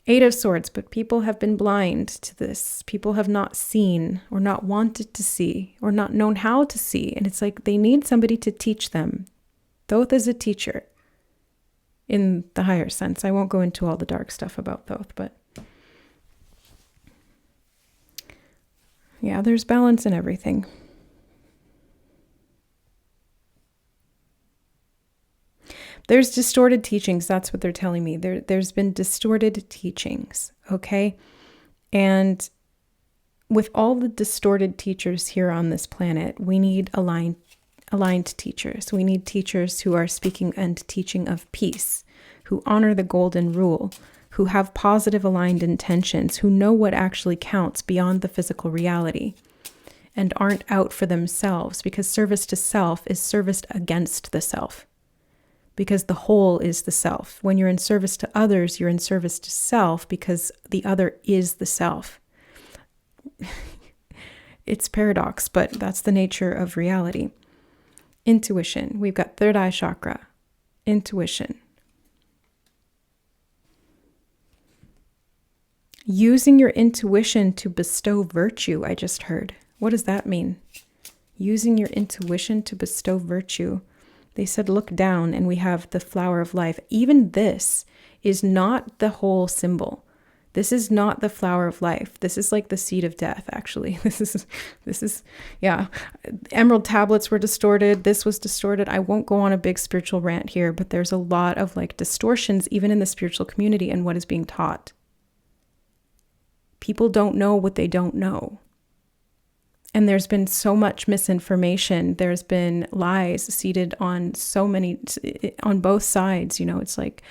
8 of Swords, but people have been blind to this. People have not seen or not wanted to see or not known how to see. And it's like they need somebody to teach them. Thoth is a teacher in the higher sense. I won't go into all the dark stuff about Thoth, but yeah, there's balance in everything. There's distorted teachings. That's what they're telling me. There's been distorted teachings, okay? And with all the distorted teachers here on this planet, we need aligned teachers. We need teachers who are speaking and teaching of peace, who honor the golden rule, who have positive aligned intentions, who know what actually counts beyond the physical reality, and aren't out for themselves, because service to self is service against the self. Because the whole is the self. When you're in service to others, you're in service to self because the other is the self. It's paradox, but that's the nature of reality. Intuition. We've got third eye chakra. Intuition. Using your intuition to bestow virtue, I just heard. What does that mean? Using your intuition to bestow virtue. They said, look down, and we have the flower of life. Even this is not the whole symbol. This is not the flower of life. This is like the seed of death, actually. This is, yeah. Emerald tablets were distorted. This was distorted. I won't go on a big spiritual rant here, but there's a lot of like distortions, even in the spiritual community and what is being taught. People don't know what they don't know. And there's been so much misinformation. There's been lies seeded on on both sides. You know, it's like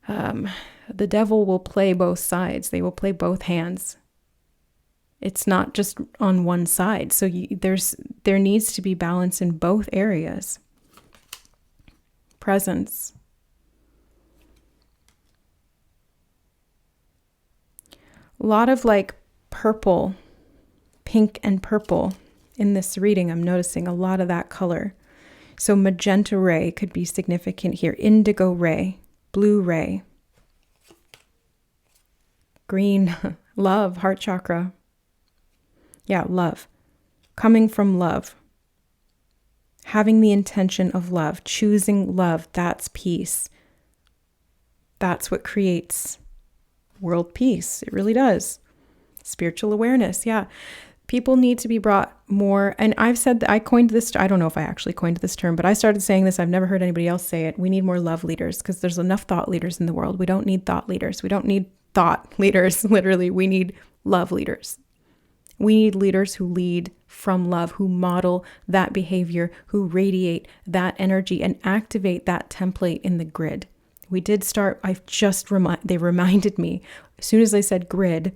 the devil will play both sides. They will play both hands. It's not just on one side. So there needs to be balance in both areas. Presence. A lot of like purple, pink and purple in this reading. I'm noticing a lot of that color. So magenta ray could be significant here. Indigo ray, blue ray, green, love, heart chakra. Yeah, love. Coming from love. having the intention of love, choosing love, that's peace. That's what creates world peace. It really does. Spiritual awareness. Yeah. People need to be brought more. And I've said that I coined this. I don't know if I actually coined this term, but I started saying this. I've never heard anybody else say it. We need more love leaders because there's enough thought leaders in the world. We don't need thought leaders. We don't need thought leaders. Literally, we need love leaders. We need leaders who lead from love, who model that behavior, who radiate that energy and activate that template in the grid. We did start, they reminded me, as soon as I said grid,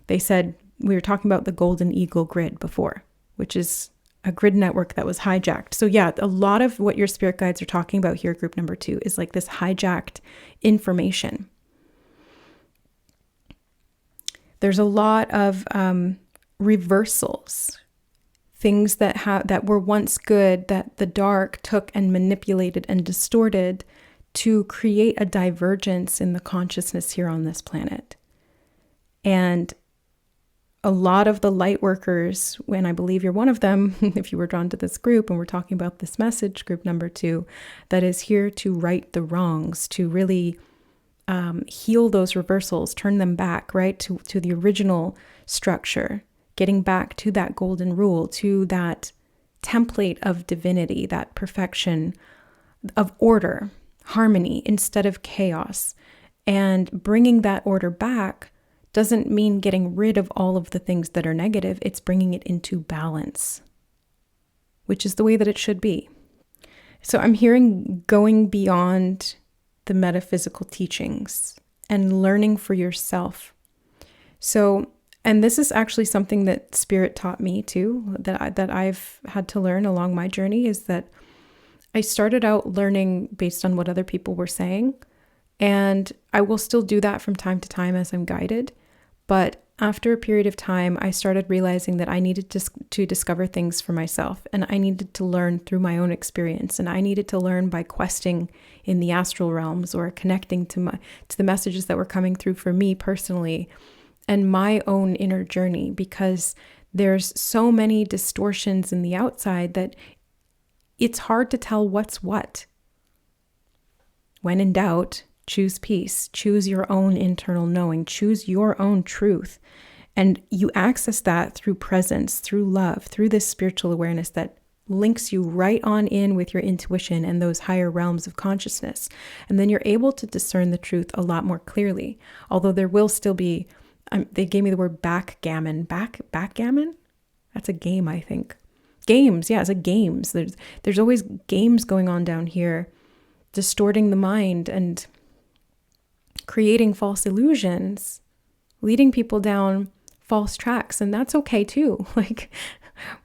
they said, we were talking about the Golden Eagle grid before, which is a grid network that was hijacked. So yeah, a lot of what your spirit guides are talking about here, group number 2, is like this hijacked information. There's a lot of reversals, things that were once good that the dark took and manipulated and distorted to create a divergence in the consciousness here on this planet. And a lot of the light workers, and I believe you're one of them, if you were drawn to this group, and we're talking about this message, group number 2, that is here to right the wrongs, to really heal those reversals, turn them back, right, to the original structure, getting back to that golden rule, to that template of divinity, that perfection of order, harmony instead of chaos. And bringing that order back doesn't mean getting rid of all of the things that are negative. It's bringing it into balance, which is the way that it should be. So I'm hearing going beyond the metaphysical teachings and learning for yourself. So, and this is actually something that Spirit taught me too, that I've had to learn along my journey, is that I started out learning based on what other people were saying. And I will still do that from time to time as I'm guided. But after a period of time, I started realizing that I needed to discover things for myself, and I needed to learn through my own experience, and I needed to learn by questing in the astral realms or connecting to the messages that were coming through for me personally and my own inner journey, because there's so many distortions in the outside that it's hard to tell what's what. When in doubt, choose peace, choose your own internal knowing, choose your own truth. And you access that through presence, through love, through this spiritual awareness that links you right on in with your intuition and those higher realms of consciousness. And then you're able to discern the truth a lot more clearly. Although there will still be, they gave me the word backgammon. Backgammon? That's a game, I think. Games, yeah, it's like games. There's always games going on down here, distorting the mind and creating false illusions, leading people down false tracks. And that's okay too. Like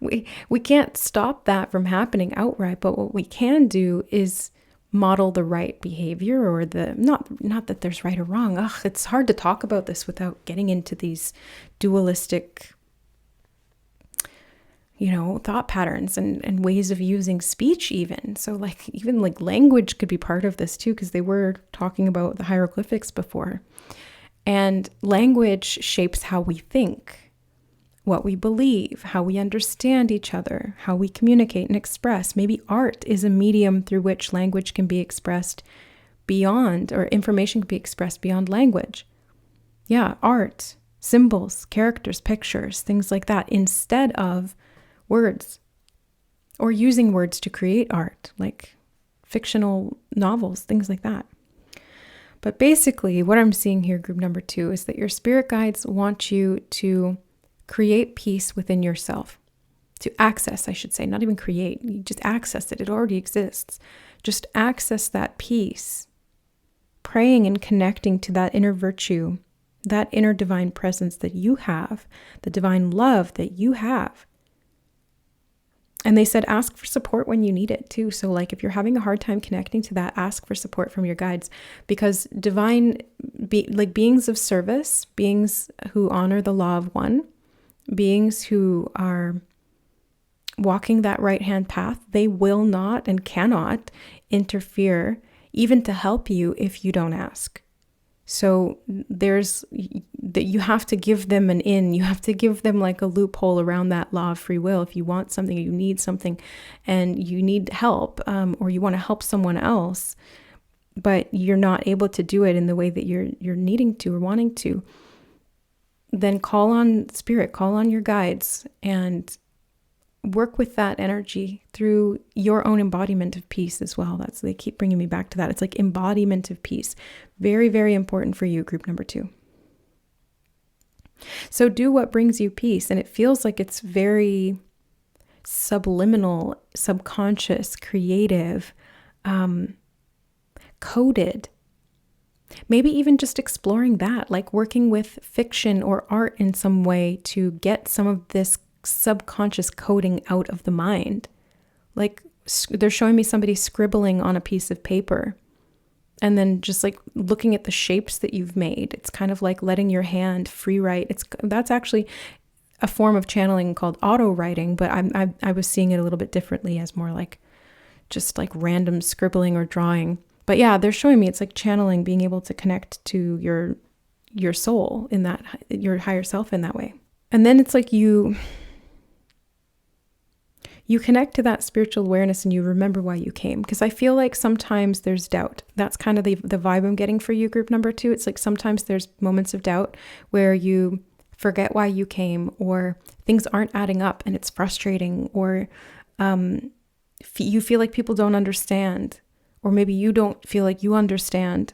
we can't stop that from happening outright, but what we can do is model the right behavior, or not that there's right or wrong. It's hard to talk about this without getting into these dualistic, thought patterns and ways of using speech even. So even language could be part of this too, because they were talking about the hieroglyphics before. And language shapes how we think, what we believe, how we understand each other, how we communicate and express. Maybe art is a medium through which language can be expressed beyond, or information can be expressed beyond language. Yeah, art, symbols, characters, pictures, things like that, instead of words, or using words to create art, like fictional novels, things like that. But basically, what I'm seeing here, group number 2, is that your spirit guides want you to create peace within yourself, to access, I should say, not even create, you just access it. It already exists. Just access that peace, praying and connecting to that inner virtue, that inner divine presence that you have, the divine love that you have. And they said, ask for support when you need it too. So if you're having a hard time connecting to that, ask for support from your guides, because beings of service, beings who honor the law of one, beings who are walking that right-hand path, they will not and cannot interfere even to help you if you don't ask. So there's that you have to give them an in. You have to give them like a loophole around that law of free will. If you want something, you need something, and you need help, or you want to help someone else, but you're not able to do it in the way that you're needing to or wanting to, then call on spirit, call on your guides, and work with that energy through your own embodiment of peace as well. They keep bringing me back to that. It's like embodiment of peace. Very, very important for you, group number 2. So do what brings you peace. And it feels like it's very subliminal, subconscious, creative, coded. Maybe even just exploring that, like working with fiction or art in some way to get some of this subconscious coding out of the mind. Like they're showing me somebody scribbling on a piece of paper and then just like looking at the shapes that you've made. It's kind of like letting your hand free write. That's actually a form of channeling called auto writing, but I was seeing it a little bit differently as more like just like random scribbling or drawing. But yeah, they're showing me it's like channeling, being able to connect to your soul in that, your higher self in that way. And then it's like you connect to that spiritual awareness and you remember why you came. Because I feel like sometimes there's doubt. That's kind of the vibe I'm getting for you, group number 2. It's like sometimes there's moments of doubt where you forget why you came, or things aren't adding up and it's frustrating, or you feel like people don't understand, or maybe you don't feel like you understand.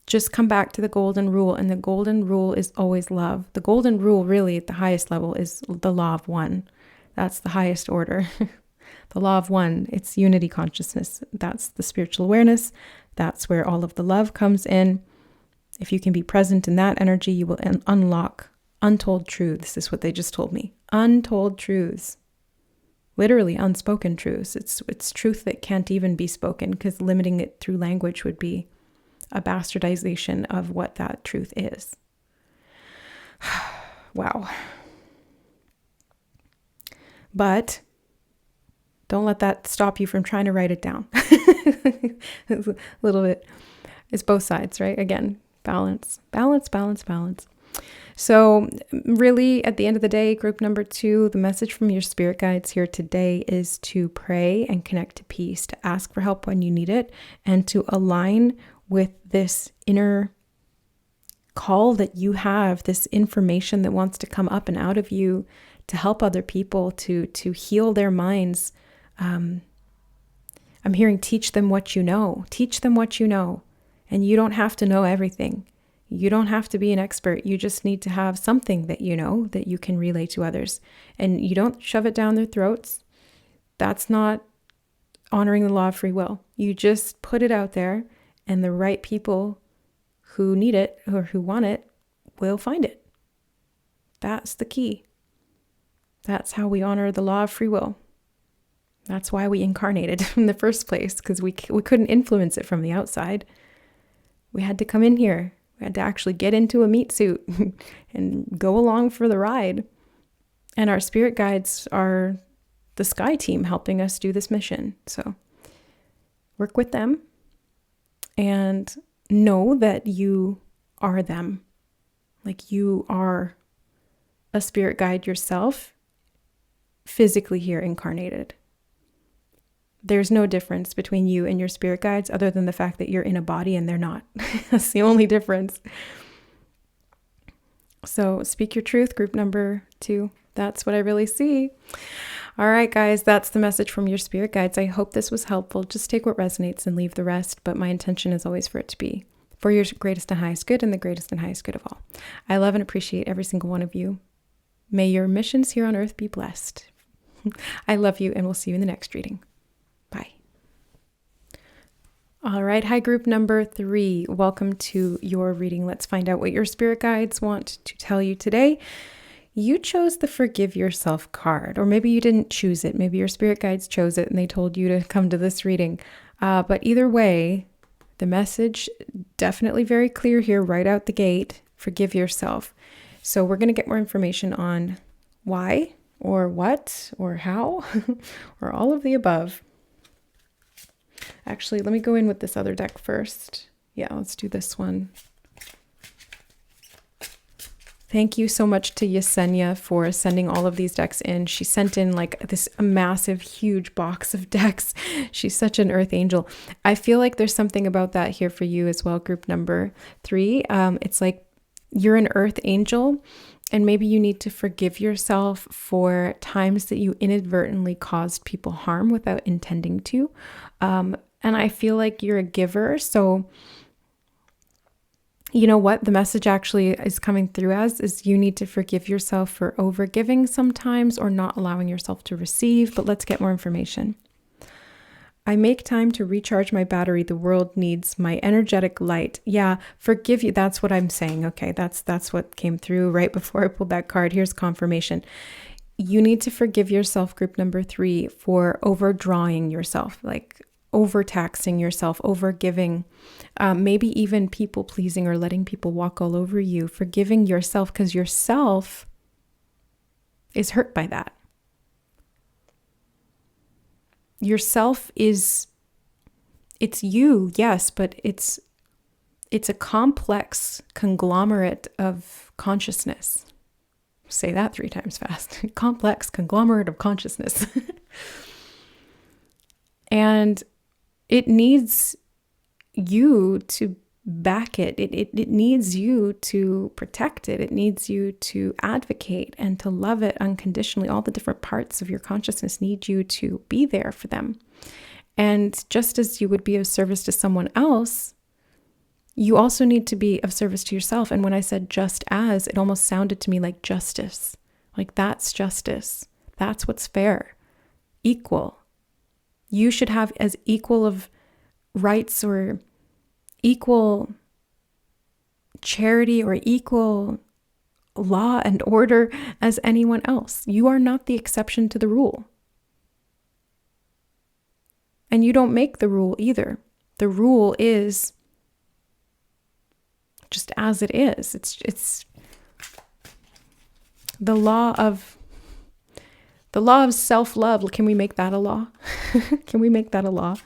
Just come back to the golden rule, and the golden rule is always love. The golden rule really at the highest level is the law of one. That's the highest order. The law of one, it's unity consciousness. That's the spiritual awareness. That's where all of the love comes in. If you can be present in that energy, you will unlock untold truths, is what they just told me. Untold truths. Literally unspoken truths. It's truth that can't even be spoken, because limiting it through language would be a bastardization of what that truth is. Wow. But don't let that stop you from trying to write it down. It's a little bit, it's both sides, right? Again, balance. So really, at the end of the day, group number 2, the message from your spirit guides here today is to pray and connect to peace, to ask for help when you need it, and to align with this inner call that you have, this information that wants to come up and out of you to help other people, to heal their minds. I'm hearing teach them what you know. Teach them what you know. And you don't have to know everything. You don't have to be an expert. You just need to have something that you know that you can relay to others. And you don't shove it down their throats. That's not honoring the law of free will. You just put it out there, and the right people who need it or who want it will find it. That's the key. That's how we honor the law of free will. That's why we incarnated in the first place, because we couldn't influence it from the outside. We had to come in here. We had to actually get into a meat suit and go along for the ride. And our spirit guides are the sky team helping us do this mission. So work with them and know that you are them. Like you are a spirit guide yourself, physically here incarnated. There's no difference between you and your spirit guides other than the fact that you're in a body and they're not. That's the only difference. So speak your truth, group number 2. That's what I really see. All right, guys, that's the message from your spirit guides. I hope this was helpful. Just take what resonates and leave the rest. But my intention is always for it to be for your greatest and highest good and the greatest and highest good of all. I love and appreciate every single one of you. May your missions here on earth be blessed. I love you, and we'll see you in the next reading. Bye. All right. Hi, group number 3. Welcome to your reading. Let's find out what your spirit guides want to tell you today. You chose the Forgive Yourself card, or maybe you didn't choose it. Maybe your spirit guides chose it and they told you to come to this reading. But either way, the message definitely very clear here right out the gate. Forgive yourself. So we're going to get more information on why, or what, or how, or all of the above. Actually, let me go in with this other deck first. Yeah, let's do this one. Thank you so much to Yesenia for sending all of these decks in. She sent in like this massive, huge box of decks. She's such an earth angel. I feel like there's something about that here for you as well, group number 3. It's like you're an earth angel, and maybe you need to forgive yourself for times that you inadvertently caused people harm without intending to. And I feel like you're a giver, so you know what the message actually is coming through as is you need to forgive yourself for overgiving sometimes or not allowing yourself to receive. But let's get more information. I make time to recharge my battery. The world needs my energetic light. Yeah, forgive you. That's what I'm saying. Okay, that's what came through right before I pulled that card. Here's confirmation. You need to forgive yourself, group number 3, for overdrawing yourself, like overtaxing yourself, overgiving, maybe even people pleasing or letting people walk all over you. Forgiving yourself because yourself is hurt by that. Yourself it's you, yes, but it's a complex conglomerate of consciousness. Say that 3 times fast. Complex conglomerate of consciousness. And it needs you to back it. It needs you to protect it. It needs you to advocate and to love it unconditionally. All the different parts of your consciousness need you to be there for them. And just as you would be of service to someone else, you also need to be of service to yourself. And when I said just as, it almost sounded to me like justice. Like that's justice. That's what's fair. Equal. You should have as equal of rights or equal charity or equal law and order as anyone else. You are not the exception to the rule. And you don't make the rule either. The rule is just as it is. It's the law of self-love. Can we make that a law? Can we make that a law?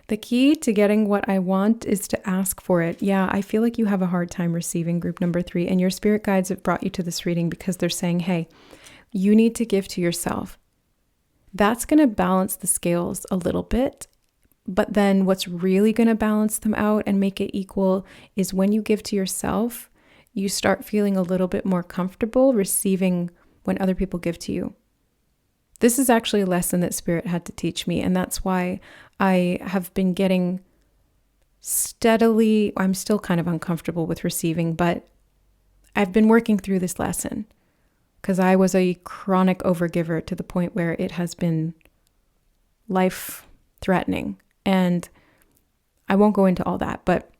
The key to getting what I want is to ask for it. Yeah, I feel like you have a hard time receiving, group number 3, and your spirit guides have brought you to this reading because they're saying, hey, you need to give to yourself. That's going to balance the scales a little bit, but then what's really going to balance them out and make it equal is when you give to yourself, you start feeling a little bit more comfortable receiving when other people give to you. This is actually a lesson that Spirit had to teach me, and that's why I have been getting steadily, I'm still kind of uncomfortable with receiving, but I've been working through this lesson because I was a chronic overgiver to the point where it has been life-threatening. And I won't go into all that, but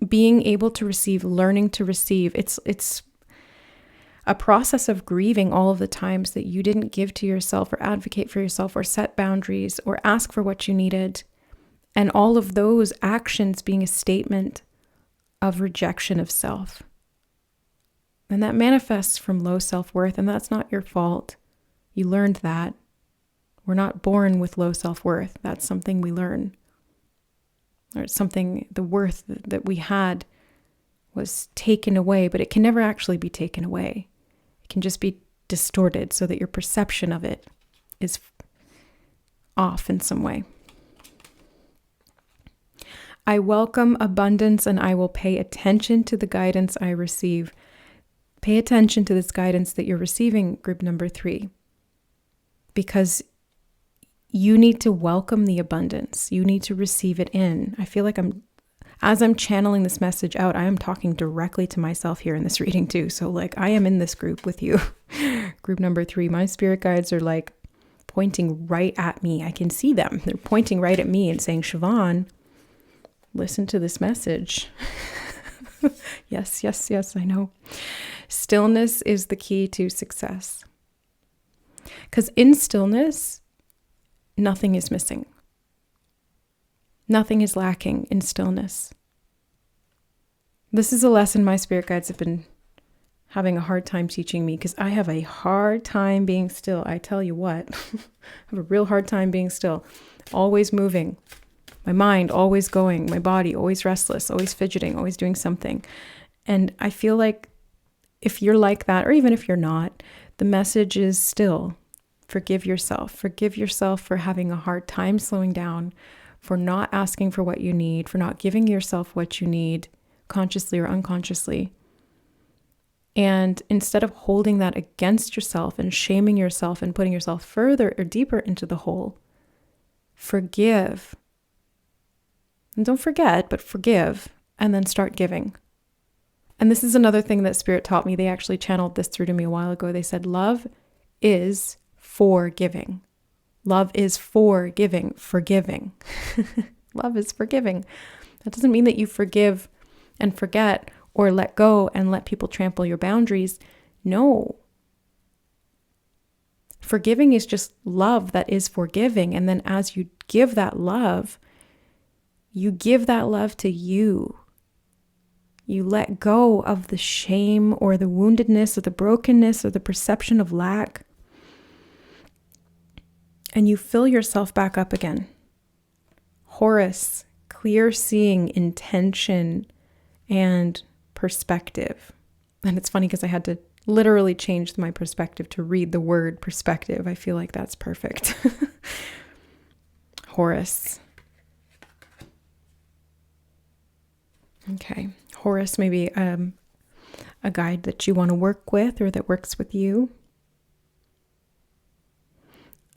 being able to receive, learning to receive, it's a process of grieving all of the times that you didn't give to yourself or advocate for yourself or set boundaries or ask for what you needed. And all of those actions being a statement of rejection of self. And that manifests from low self-worth, and that's not your fault. You learned that. We're not born with low self-worth. That's something we learn. Or it's something, the worth that we had was taken away, but it can never actually be taken away. It can just be distorted so that your perception of it is off in some way. I welcome abundance and I will pay attention to the guidance I receive. Pay attention to this guidance that you're receiving, group number 3, because you need to welcome the abundance. You need to receive it in. I feel like as I'm channeling this message out, I am talking directly to myself here in this reading too. So like I am in this group with you. Group number 3, my spirit guides are like pointing right at me. I can see them. They're pointing right at me and saying, Siobhan, listen to this message. Yes, yes, yes, I know. Stillness is the key to success. Because in stillness, nothing is missing. Nothing is lacking in stillness. This is a lesson my spirit guides have been having a hard time teaching me because I have a hard time being still. I tell you what, I have a real hard time being still. Always moving. My mind always going, my body always restless, always fidgeting, always doing something. And I feel like if you're like that, or even if you're not, the message is still forgive yourself. Forgive yourself for having a hard time slowing down, for not asking for what you need, for not giving yourself what you need consciously or unconsciously. And instead of holding that against yourself and shaming yourself and putting yourself further or deeper into the hole, forgive. And don't forget, but forgive, and then start giving. And this is another thing that Spirit taught me. They actually channeled this through to me a while ago. They said, love is for giving. Love is for giving, forgiving. Love is forgiving. That doesn't mean that you forgive and forget or let go and let people trample your boundaries. No. Forgiving is just love that is forgiving. And then as you give that love, you give that love to you. You let go of the shame or the woundedness or the brokenness or the perception of lack. And you fill yourself back up again. Horus, clear seeing, intention, and perspective. And it's funny because I had to literally change my perspective to read the word perspective. I feel like that's perfect. Horus. Okay. Horus may be a guide that you want to work with or that works with you.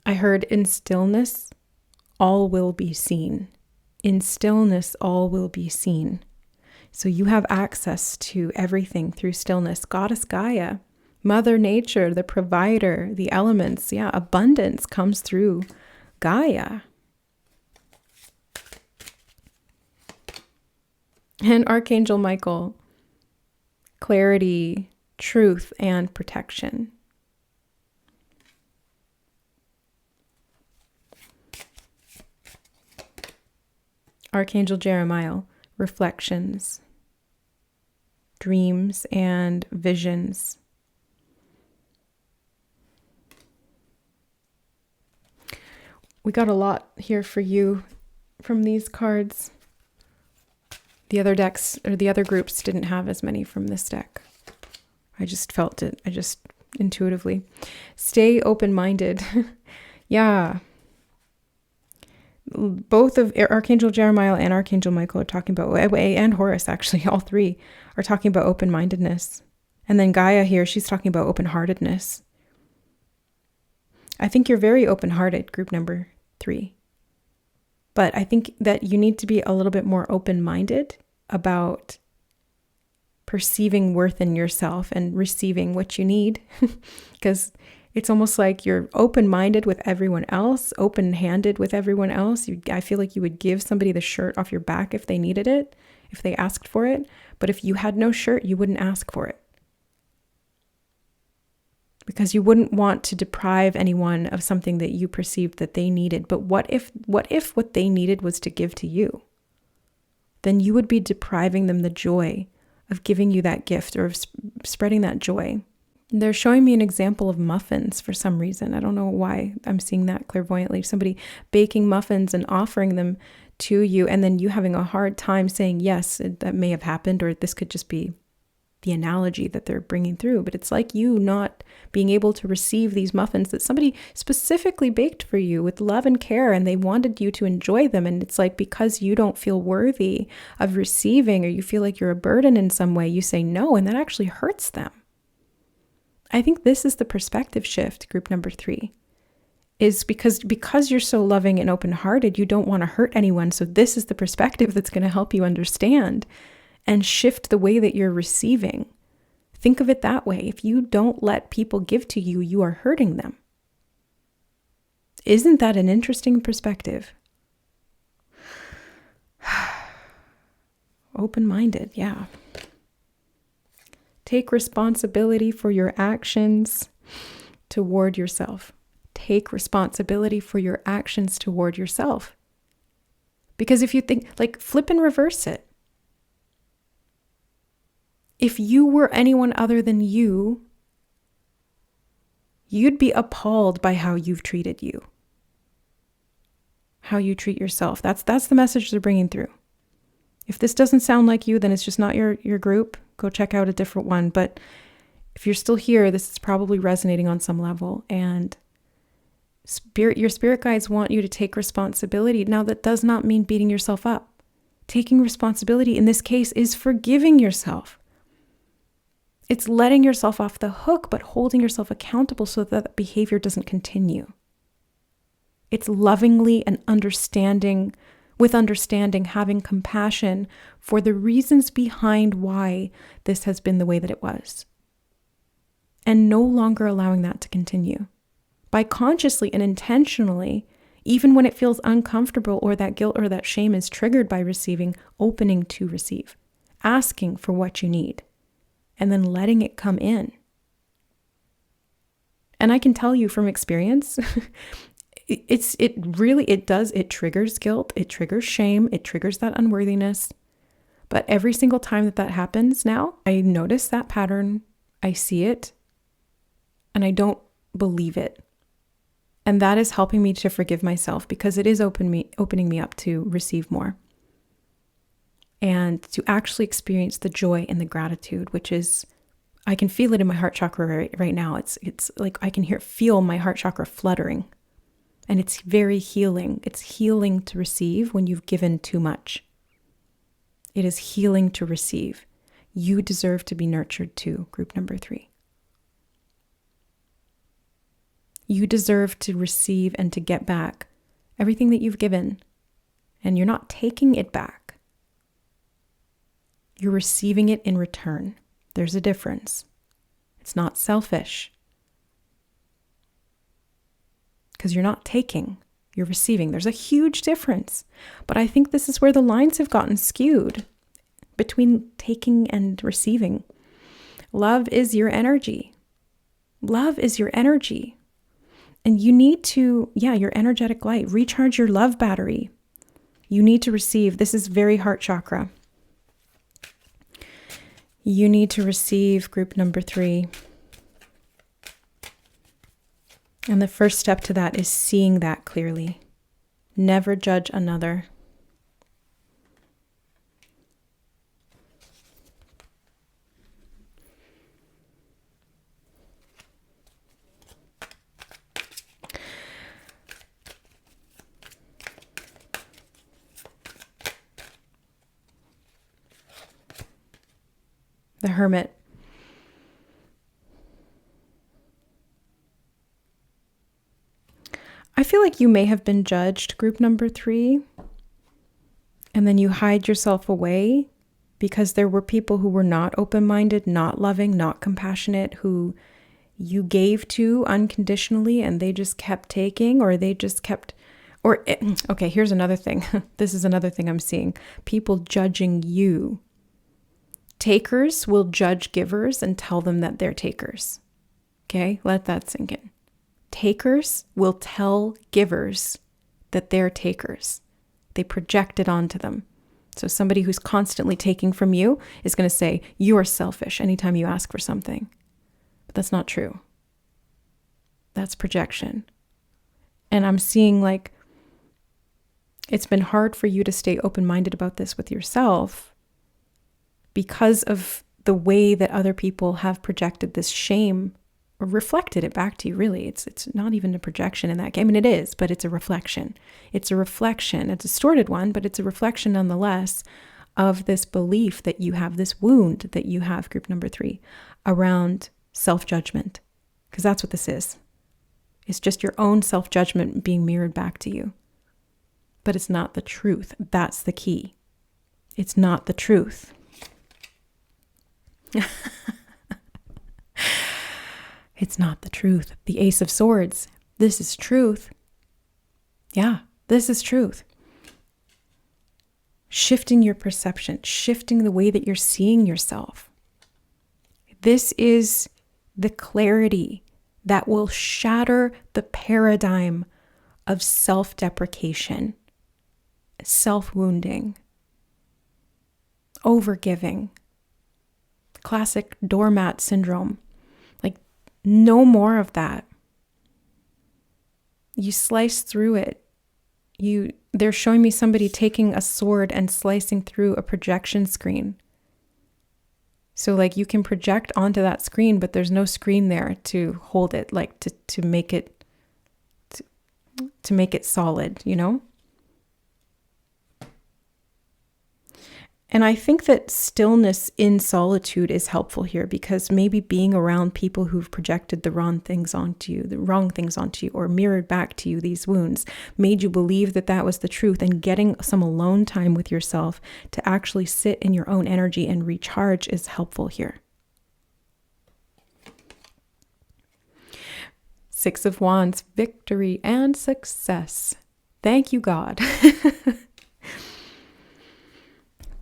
I heard in stillness, all will be seen. In stillness, all will be seen. So you have access to everything through stillness. Goddess Gaia, Mother Nature, the provider, the elements. Yeah, abundance comes through Gaia. And Archangel Michael, clarity, truth, and protection. Archangel Jeremiah, reflections, dreams, and visions. We got a lot here for you from these cards. The other decks or the other groups didn't have as many from this deck. I just felt it. I just intuitively. Stay open-minded. Yeah. Both of Archangel Jeremiah and Archangel Michael are talking about, and Horus actually, all three are talking about open-mindedness. And then Gaia here, she's talking about open-heartedness. I think you're very open-hearted, group number 3. But I think that you need to be a little bit more open-minded about perceiving worth in yourself and receiving what you need. Because it's almost like you're open-minded with everyone else, open-handed with everyone else. I feel like you would give somebody the shirt off your back if they needed it, if they asked for it. But if you had no shirt, you wouldn't ask for it. Because you wouldn't want to deprive anyone of something that you perceived that they needed. But what if what they needed was to give to you? Then you would be depriving them the joy of giving you that gift or of spreading that joy. They're showing me an example of muffins for some reason. I don't know why I'm seeing that clairvoyantly. Somebody baking muffins and offering them to you, and then you having a hard time saying, yes, that may have happened, or this could just be the analogy that they're bringing through. But it's like you not being able to receive these muffins that somebody specifically baked for you with love and care, and they wanted you to enjoy them. And it's like, because you don't feel worthy of receiving, or you feel like you're a burden in some way, you say no, and that actually hurts them. I think this is the perspective shift, group number 3, is because you're so loving and open-hearted, you don't want to hurt anyone. So this is the perspective that's going to help you understand and shift the way that you're receiving. Think of it that way. If you don't let people give to you, you are hurting them. Isn't that an interesting perspective? Open-minded, yeah. Take responsibility for your actions toward yourself. Take responsibility for your actions toward yourself. Because if you think, like, flip and reverse it. If you were anyone other than you, you'd be appalled by how you've treated you. how you treat yourself. That's the message they're bringing through. If this doesn't sound like you, then it's just not your group. Go check out a different one. But if you're still here, this is probably resonating on some level. And your spirit guides want you to take responsibility. Now, that does not mean beating yourself up. Taking responsibility in this case is forgiving yourself. It's letting yourself off the hook, but holding yourself accountable so that that behavior doesn't continue. It's lovingly and with understanding, having compassion for the reasons behind why this has been the way that it was. And no longer allowing that to continue. By consciously and intentionally, even when it feels uncomfortable or that guilt or that shame is triggered by receiving, opening to receive, asking for what you need, and then letting it come in. And I can tell you from experience, it triggers guilt, it triggers shame, it triggers that unworthiness. But every single time that happens now, I notice that pattern, I see it, and I don't believe it. And that is helping me to forgive myself because it is opening me up to receive more. And to actually experience the joy and the gratitude, which is, I can feel it in my heart chakra right now. It's like I can feel my heart chakra fluttering. And it's very healing. It's healing to receive when you've given too much. It is healing to receive. You deserve to be nurtured too, group number 3. You deserve to receive and to get back everything that you've given. And you're not taking it back. You're receiving it in return. There's a difference. It's not selfish. Because you're not taking, you're receiving. There's a huge difference. But I think this is where the lines have gotten skewed between taking and receiving. Love is your energy. Love is your energy. And you need to, your energetic light, recharge your love battery. You need to receive. This is very heart chakra. You need to receive, group number 3. And the first step to that is seeing that clearly. Never judge another. The Hermit. I feel like you may have been judged, group number 3, and then you hide yourself away because there were people who were not open-minded, not loving, not compassionate, who you gave to unconditionally and they just kept taking, or they just kept, okay, here's another thing. This is another thing I'm seeing. People judging you. Takers will judge givers and tell them that they're takers. Okay, let that sink in. Takers will tell givers that they're takers. They project it onto them. So somebody who's constantly taking from you is going to say, you're selfish anytime you ask for something. But that's not true. That's projection. And I'm seeing like, it's been hard for you to stay open-minded about this with yourself because of the way that other people have projected this shame or reflected it back to you, really. It's not even a projection in that game. I mean, it is, but it's a reflection. It's a reflection, a distorted one, but it's a reflection nonetheless of this belief that you have, this wound that you have, group number 3, around self-judgment. Because that's what this is. It's just your own self-judgment being mirrored back to you. But it's not the truth. That's the key. It's not the truth. It's not the truth. The Ace of Swords. This is truth. Yeah, this is truth. Shifting your perception, shifting the way that you're seeing yourself. This is the clarity that will shatter the paradigm of self-deprecation, self-wounding, overgiving, classic doormat syndrome. Like, no more of that. You slice through it they're showing me somebody taking a sword and slicing through a projection screen. So like you can project onto that screen, but there's no screen there to hold it, like to make it to make it solid, you know? And I think that stillness in solitude is helpful here, because maybe being around people who've projected the wrong things onto you, or mirrored back to you these wounds, made you believe that that was the truth, and getting some alone time with yourself to actually sit in your own energy and recharge is helpful here. Six of Wands, victory and success. Thank you, God.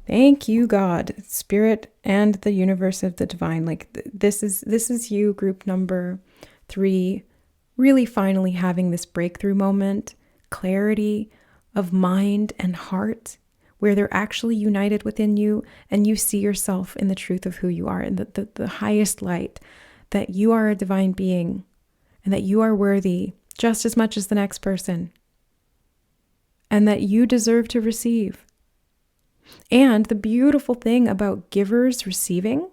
Thank you, God, Spirit, and the universe of the divine. Like this is you, group number 3, really finally having this breakthrough moment, clarity of mind and heart, where they're actually united within you, and you see yourself in the truth of who you are, in the highest light, that you are a divine being, and that you are worthy just as much as the next person, and that you deserve to receive. And the beautiful thing about givers receiving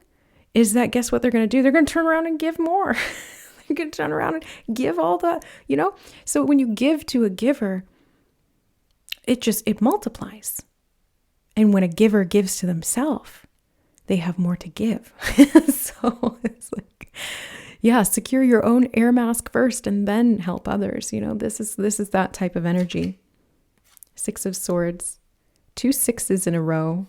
is that, guess what they're going to do? They're going to turn around and give more. They're going to turn around and give all the, So when you give to a giver, it multiplies. And when a giver gives to themselves, they have more to give. So it's like, yeah, secure your own air mask first and then help others. This is that type of energy. 6 of Swords. 2 6s in a row.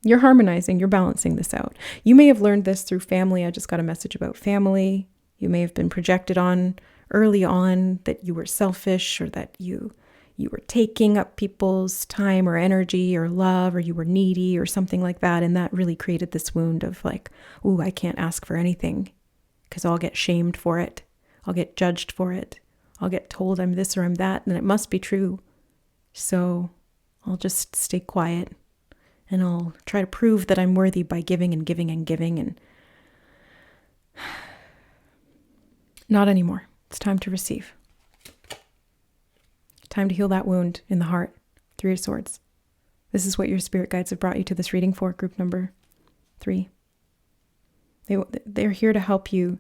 You're harmonizing, you're balancing this out. You may have learned this through family. I just got a message about family. You may have been projected on early on that you were selfish, or that you were taking up people's time or energy or love, or you were needy or something like that. And that really created this wound of like, ooh, I can't ask for anything because I'll get shamed for it. I'll get judged for it. I'll get told I'm this or I'm that, and it must be true. So I'll just stay quiet, and I'll try to prove that I'm worthy by giving and giving and giving. And not anymore. It's time to receive. Time to heal that wound in the heart. 3 of Swords. This is what your spirit guides have brought you to this reading for, group number 3. They're here to help you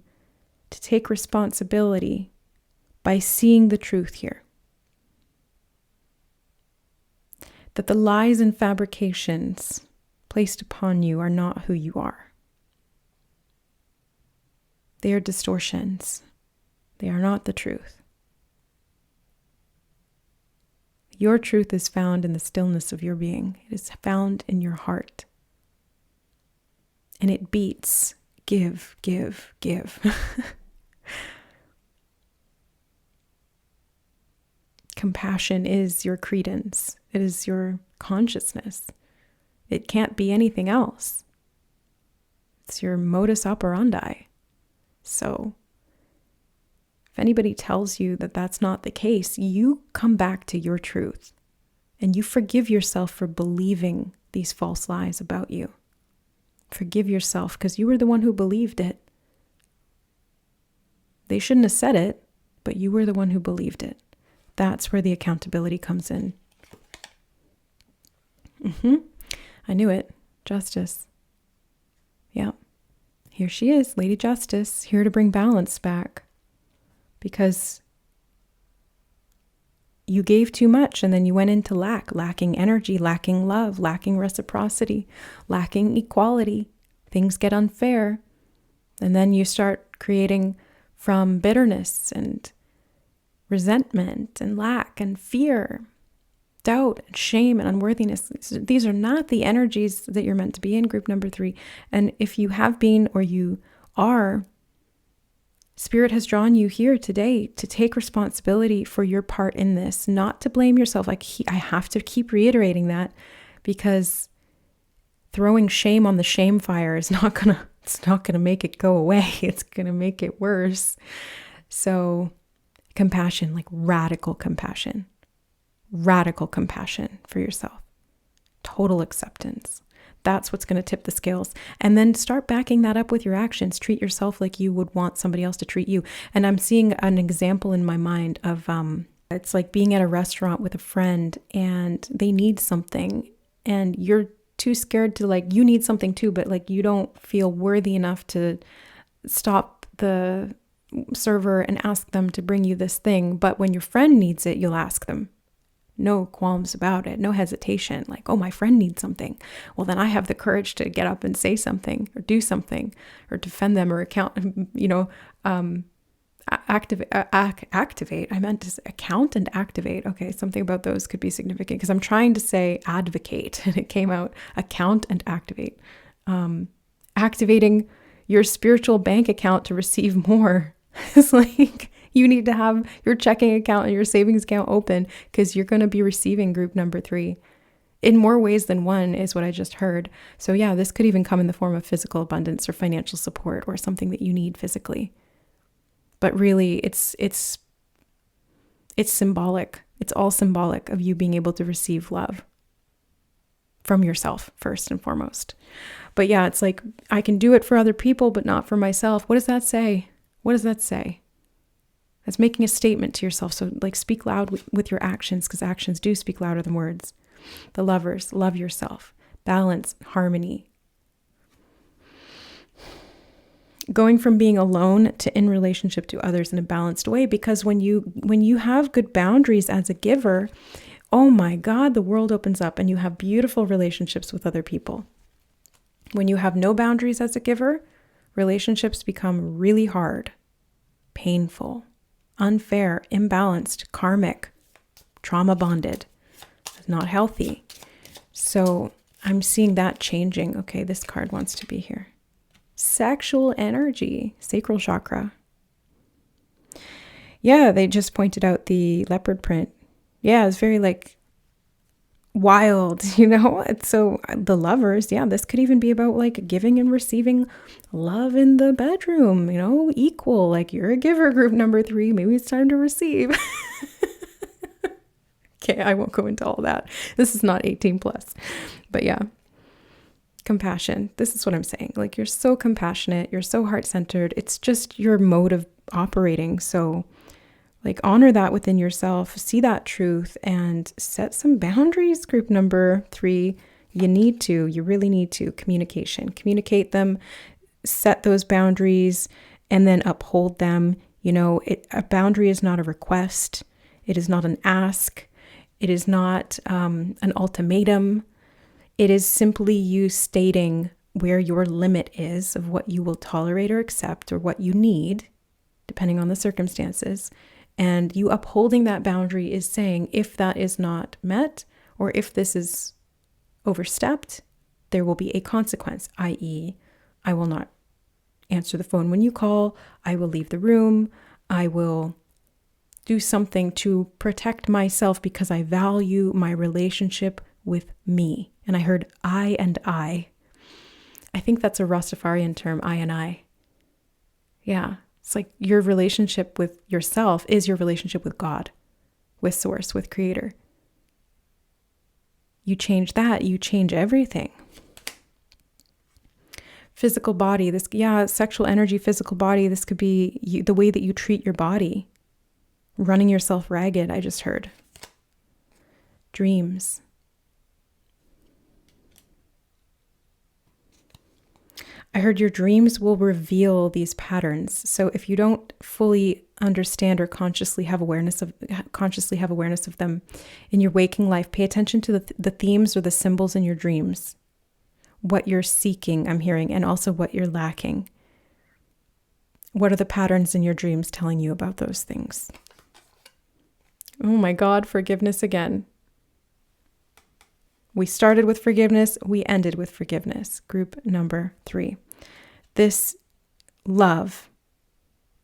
to take responsibility by seeing the truth here. That the lies and fabrications placed upon you are not who you are. They are distortions. They are not the truth. Your truth is found in the stillness of your being. It is found in your heart. And it beats, give, give, give. Compassion is your credence. It is your consciousness. It can't be anything else. It's your modus operandi. So if anybody tells you that that's not the case, you come back to your truth and you forgive yourself for believing these false lies about you. Forgive yourself, because you were the one who believed it. They shouldn't have said it, but you were the one who believed it. That's where the accountability comes in. I knew it. Justice. Yeah. Here she is, Lady Justice, here to bring balance back. Because you gave too much, and then you went into lacking energy, lacking love, lacking reciprocity, lacking equality. Things get unfair. And then you start creating from bitterness and resentment and lack and fear, doubt and shame and unworthiness. These are not the energies that you're meant to be in, group number 3. And if you have been, or you are, Spirit has drawn you here today to take responsibility for your part in this, not to blame yourself. I have to keep reiterating that, because throwing shame on the shame fire is not gonna make it go away. It's gonna make it worse. So compassion, like radical compassion for yourself, total acceptance. That's what's going to tip the scales. And then start backing that up with your actions. Treat yourself like you would want somebody else to treat you. And I'm seeing an example in my mind of It's like being at a restaurant with a friend and they need something and you're too scared to like, you need something too, but like you don't feel worthy enough to stop the server and ask them to bring you this thing. But when your friend needs it, you'll ask them. No qualms about it, no hesitation. Like, oh, my friend needs something. Well, then I have the courage to get up and say something or do something or defend them or activate. I meant to account and activate. Okay, something about those could be significant because I'm trying to say advocate and it came out account and activate. Activating your spiritual bank account to receive more. It's like you need to have your checking account and your savings account open because you're going to be receiving group number 3 in more ways than one is what I just heard. So yeah, this could even come in the form of physical abundance or financial support or something that you need physically. But really it's symbolic. It's all symbolic of you being able to receive love from yourself first and foremost. But yeah, it's like I can do it for other people, but not for myself. What does that say? What does that say? That's making a statement to yourself. So like speak loud with your actions because actions do speak louder than words. The lovers, love yourself. Balance, harmony. Going from being alone to in relationship to others in a balanced way, because when you have good boundaries as a giver, oh my God, the world opens up and you have beautiful relationships with other people. When you have no boundaries as a giver, relationships become really hard, painful, unfair, imbalanced, karmic, trauma bonded, not healthy. So I'm seeing that changing. Okay, this card wants to be here. Sexual energy, sacral chakra. Yeah, they just pointed out the leopard print. Yeah, it's very like wild, So the lovers, yeah, this could even be about like giving and receiving love in the bedroom, equal. Like you're a giver, group number 3. Maybe it's time to receive. Okay, I won't go into all that. This is not 18 plus. But yeah, compassion. This is what I'm saying. Like you're so compassionate. You're so heart-centered. It's just your mode of operating. So like honor that within yourself, see that truth and set some boundaries. Group number 3, you really need to communicate them, set those boundaries and then uphold them. A boundary is not a request. It is not an ask. It is not an ultimatum. It is simply you stating where your limit is of what you will tolerate or accept or what you need, depending on the circumstances. And you upholding that boundary is saying, if that is not met, or if this is overstepped, there will be a consequence, i.e., I will not answer the phone when you call, I will leave the room, I will do something to protect myself because I value my relationship with me. And I heard I and I. I think that's a Rastafarian term, I and I. Yeah. It's like your relationship with yourself is your relationship with God, with Source, with Creator. You change that, you change everything. Physical body, sexual energy, physical body. This could be the way that you treat your body. Running yourself ragged, I just heard. Dreams. I heard your dreams will reveal these patterns. So if you don't fully understand or consciously have awareness of them in your waking life, pay attention to the themes or the symbols in your dreams. What you're seeking, I'm hearing, and also what you're lacking. What are the patterns in your dreams telling you about those things? Oh my God, forgiveness again. We started with forgiveness, we ended with forgiveness. Group number 3. This love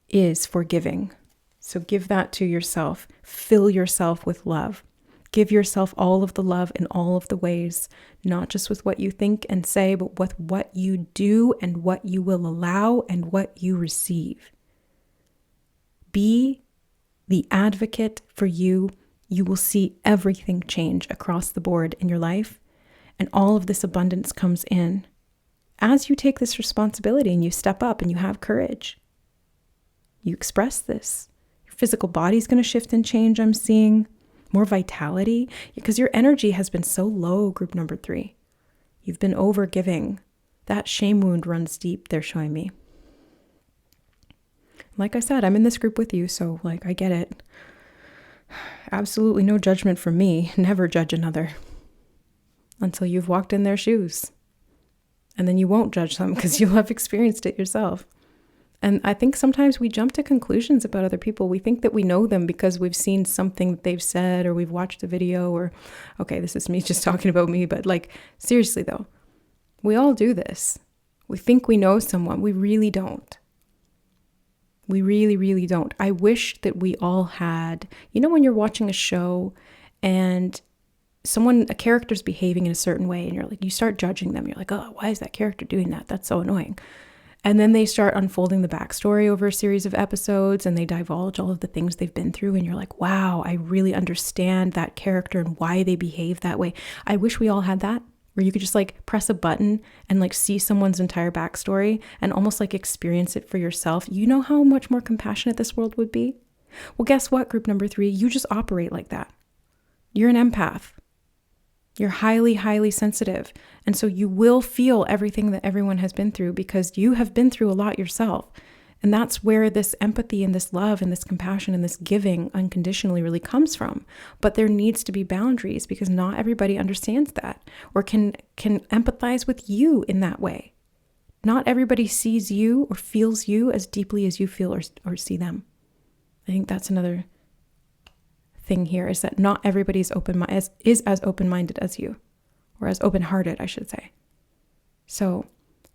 is forgiving. So give that to yourself. Fill yourself with love. Give yourself all of the love in all of the ways, not just with what you think and say, but with what you do and what you will allow and what you receive. Be the advocate for you. You will see everything change across the board in your life, and all of this abundance comes in as you take this responsibility and you step up and you have courage. You express this. You're physical body's going to shift and change, I'm seeing. More vitality, because your energy has been so low, group number 3. You've been over giving. That shame wound runs deep, they're showing me. Like I said, I'm in this group with you, so like I get it. Absolutely no judgment from me. Never judge another until you've walked in their shoes. And then you won't judge them because you'll have experienced it yourself. And I think sometimes we jump to conclusions about other people. We think that we know them because we've seen something that they've said, or we've watched a video, or, okay, this is me just talking about me, but like, seriously though, we all do this. We think we know someone. We really don't. We really, really don't. I wish that we all had, when you're watching a show and a character's behaving in a certain way and you're like, you start judging them. You're like, oh, why is that character doing that? That's so annoying. And then they start unfolding the backstory over a series of episodes and they divulge all of the things they've been through. And you're like, wow, I really understand that character and why they behave that way. I wish we all had that, where you could just like press a button and like see someone's entire backstory and almost like experience it for yourself. You know how much more compassionate this world would be? Well, guess what, group number 3? You just operate like that. You're an empath. You're highly, highly sensitive. And so you will feel everything that everyone has been through because you have been through a lot yourself. And that's where this empathy and this love and this compassion and this giving unconditionally really comes from. But there needs to be boundaries because not everybody understands that or can empathize with you in that way. Not everybody sees you or feels you as deeply as you feel or see them. I think that's another thing here, is that not everybody's is as open-minded as you, or as open-hearted, I should say. So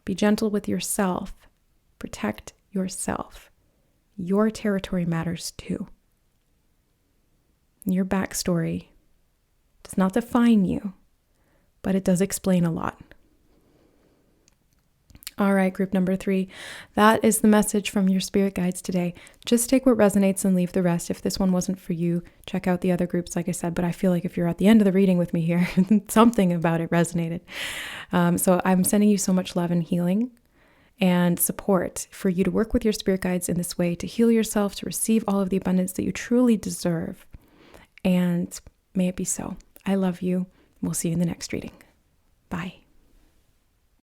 be gentle with yourself. Protect yourself. Your territory matters too. Your backstory does not define you, but it does explain a lot. All right, group number 3, that is the message from your spirit guides today. Just take what resonates and leave the rest. If this one wasn't for you, check out the other groups, like I said, but I feel like if you're at the end of the reading with me here, something about it resonated. So I'm sending you so much love and healing and support for you to work with your spirit guides in this way, to heal yourself, to receive all of the abundance that you truly deserve. And may it be so. I love you. We'll see you in the next reading. Bye.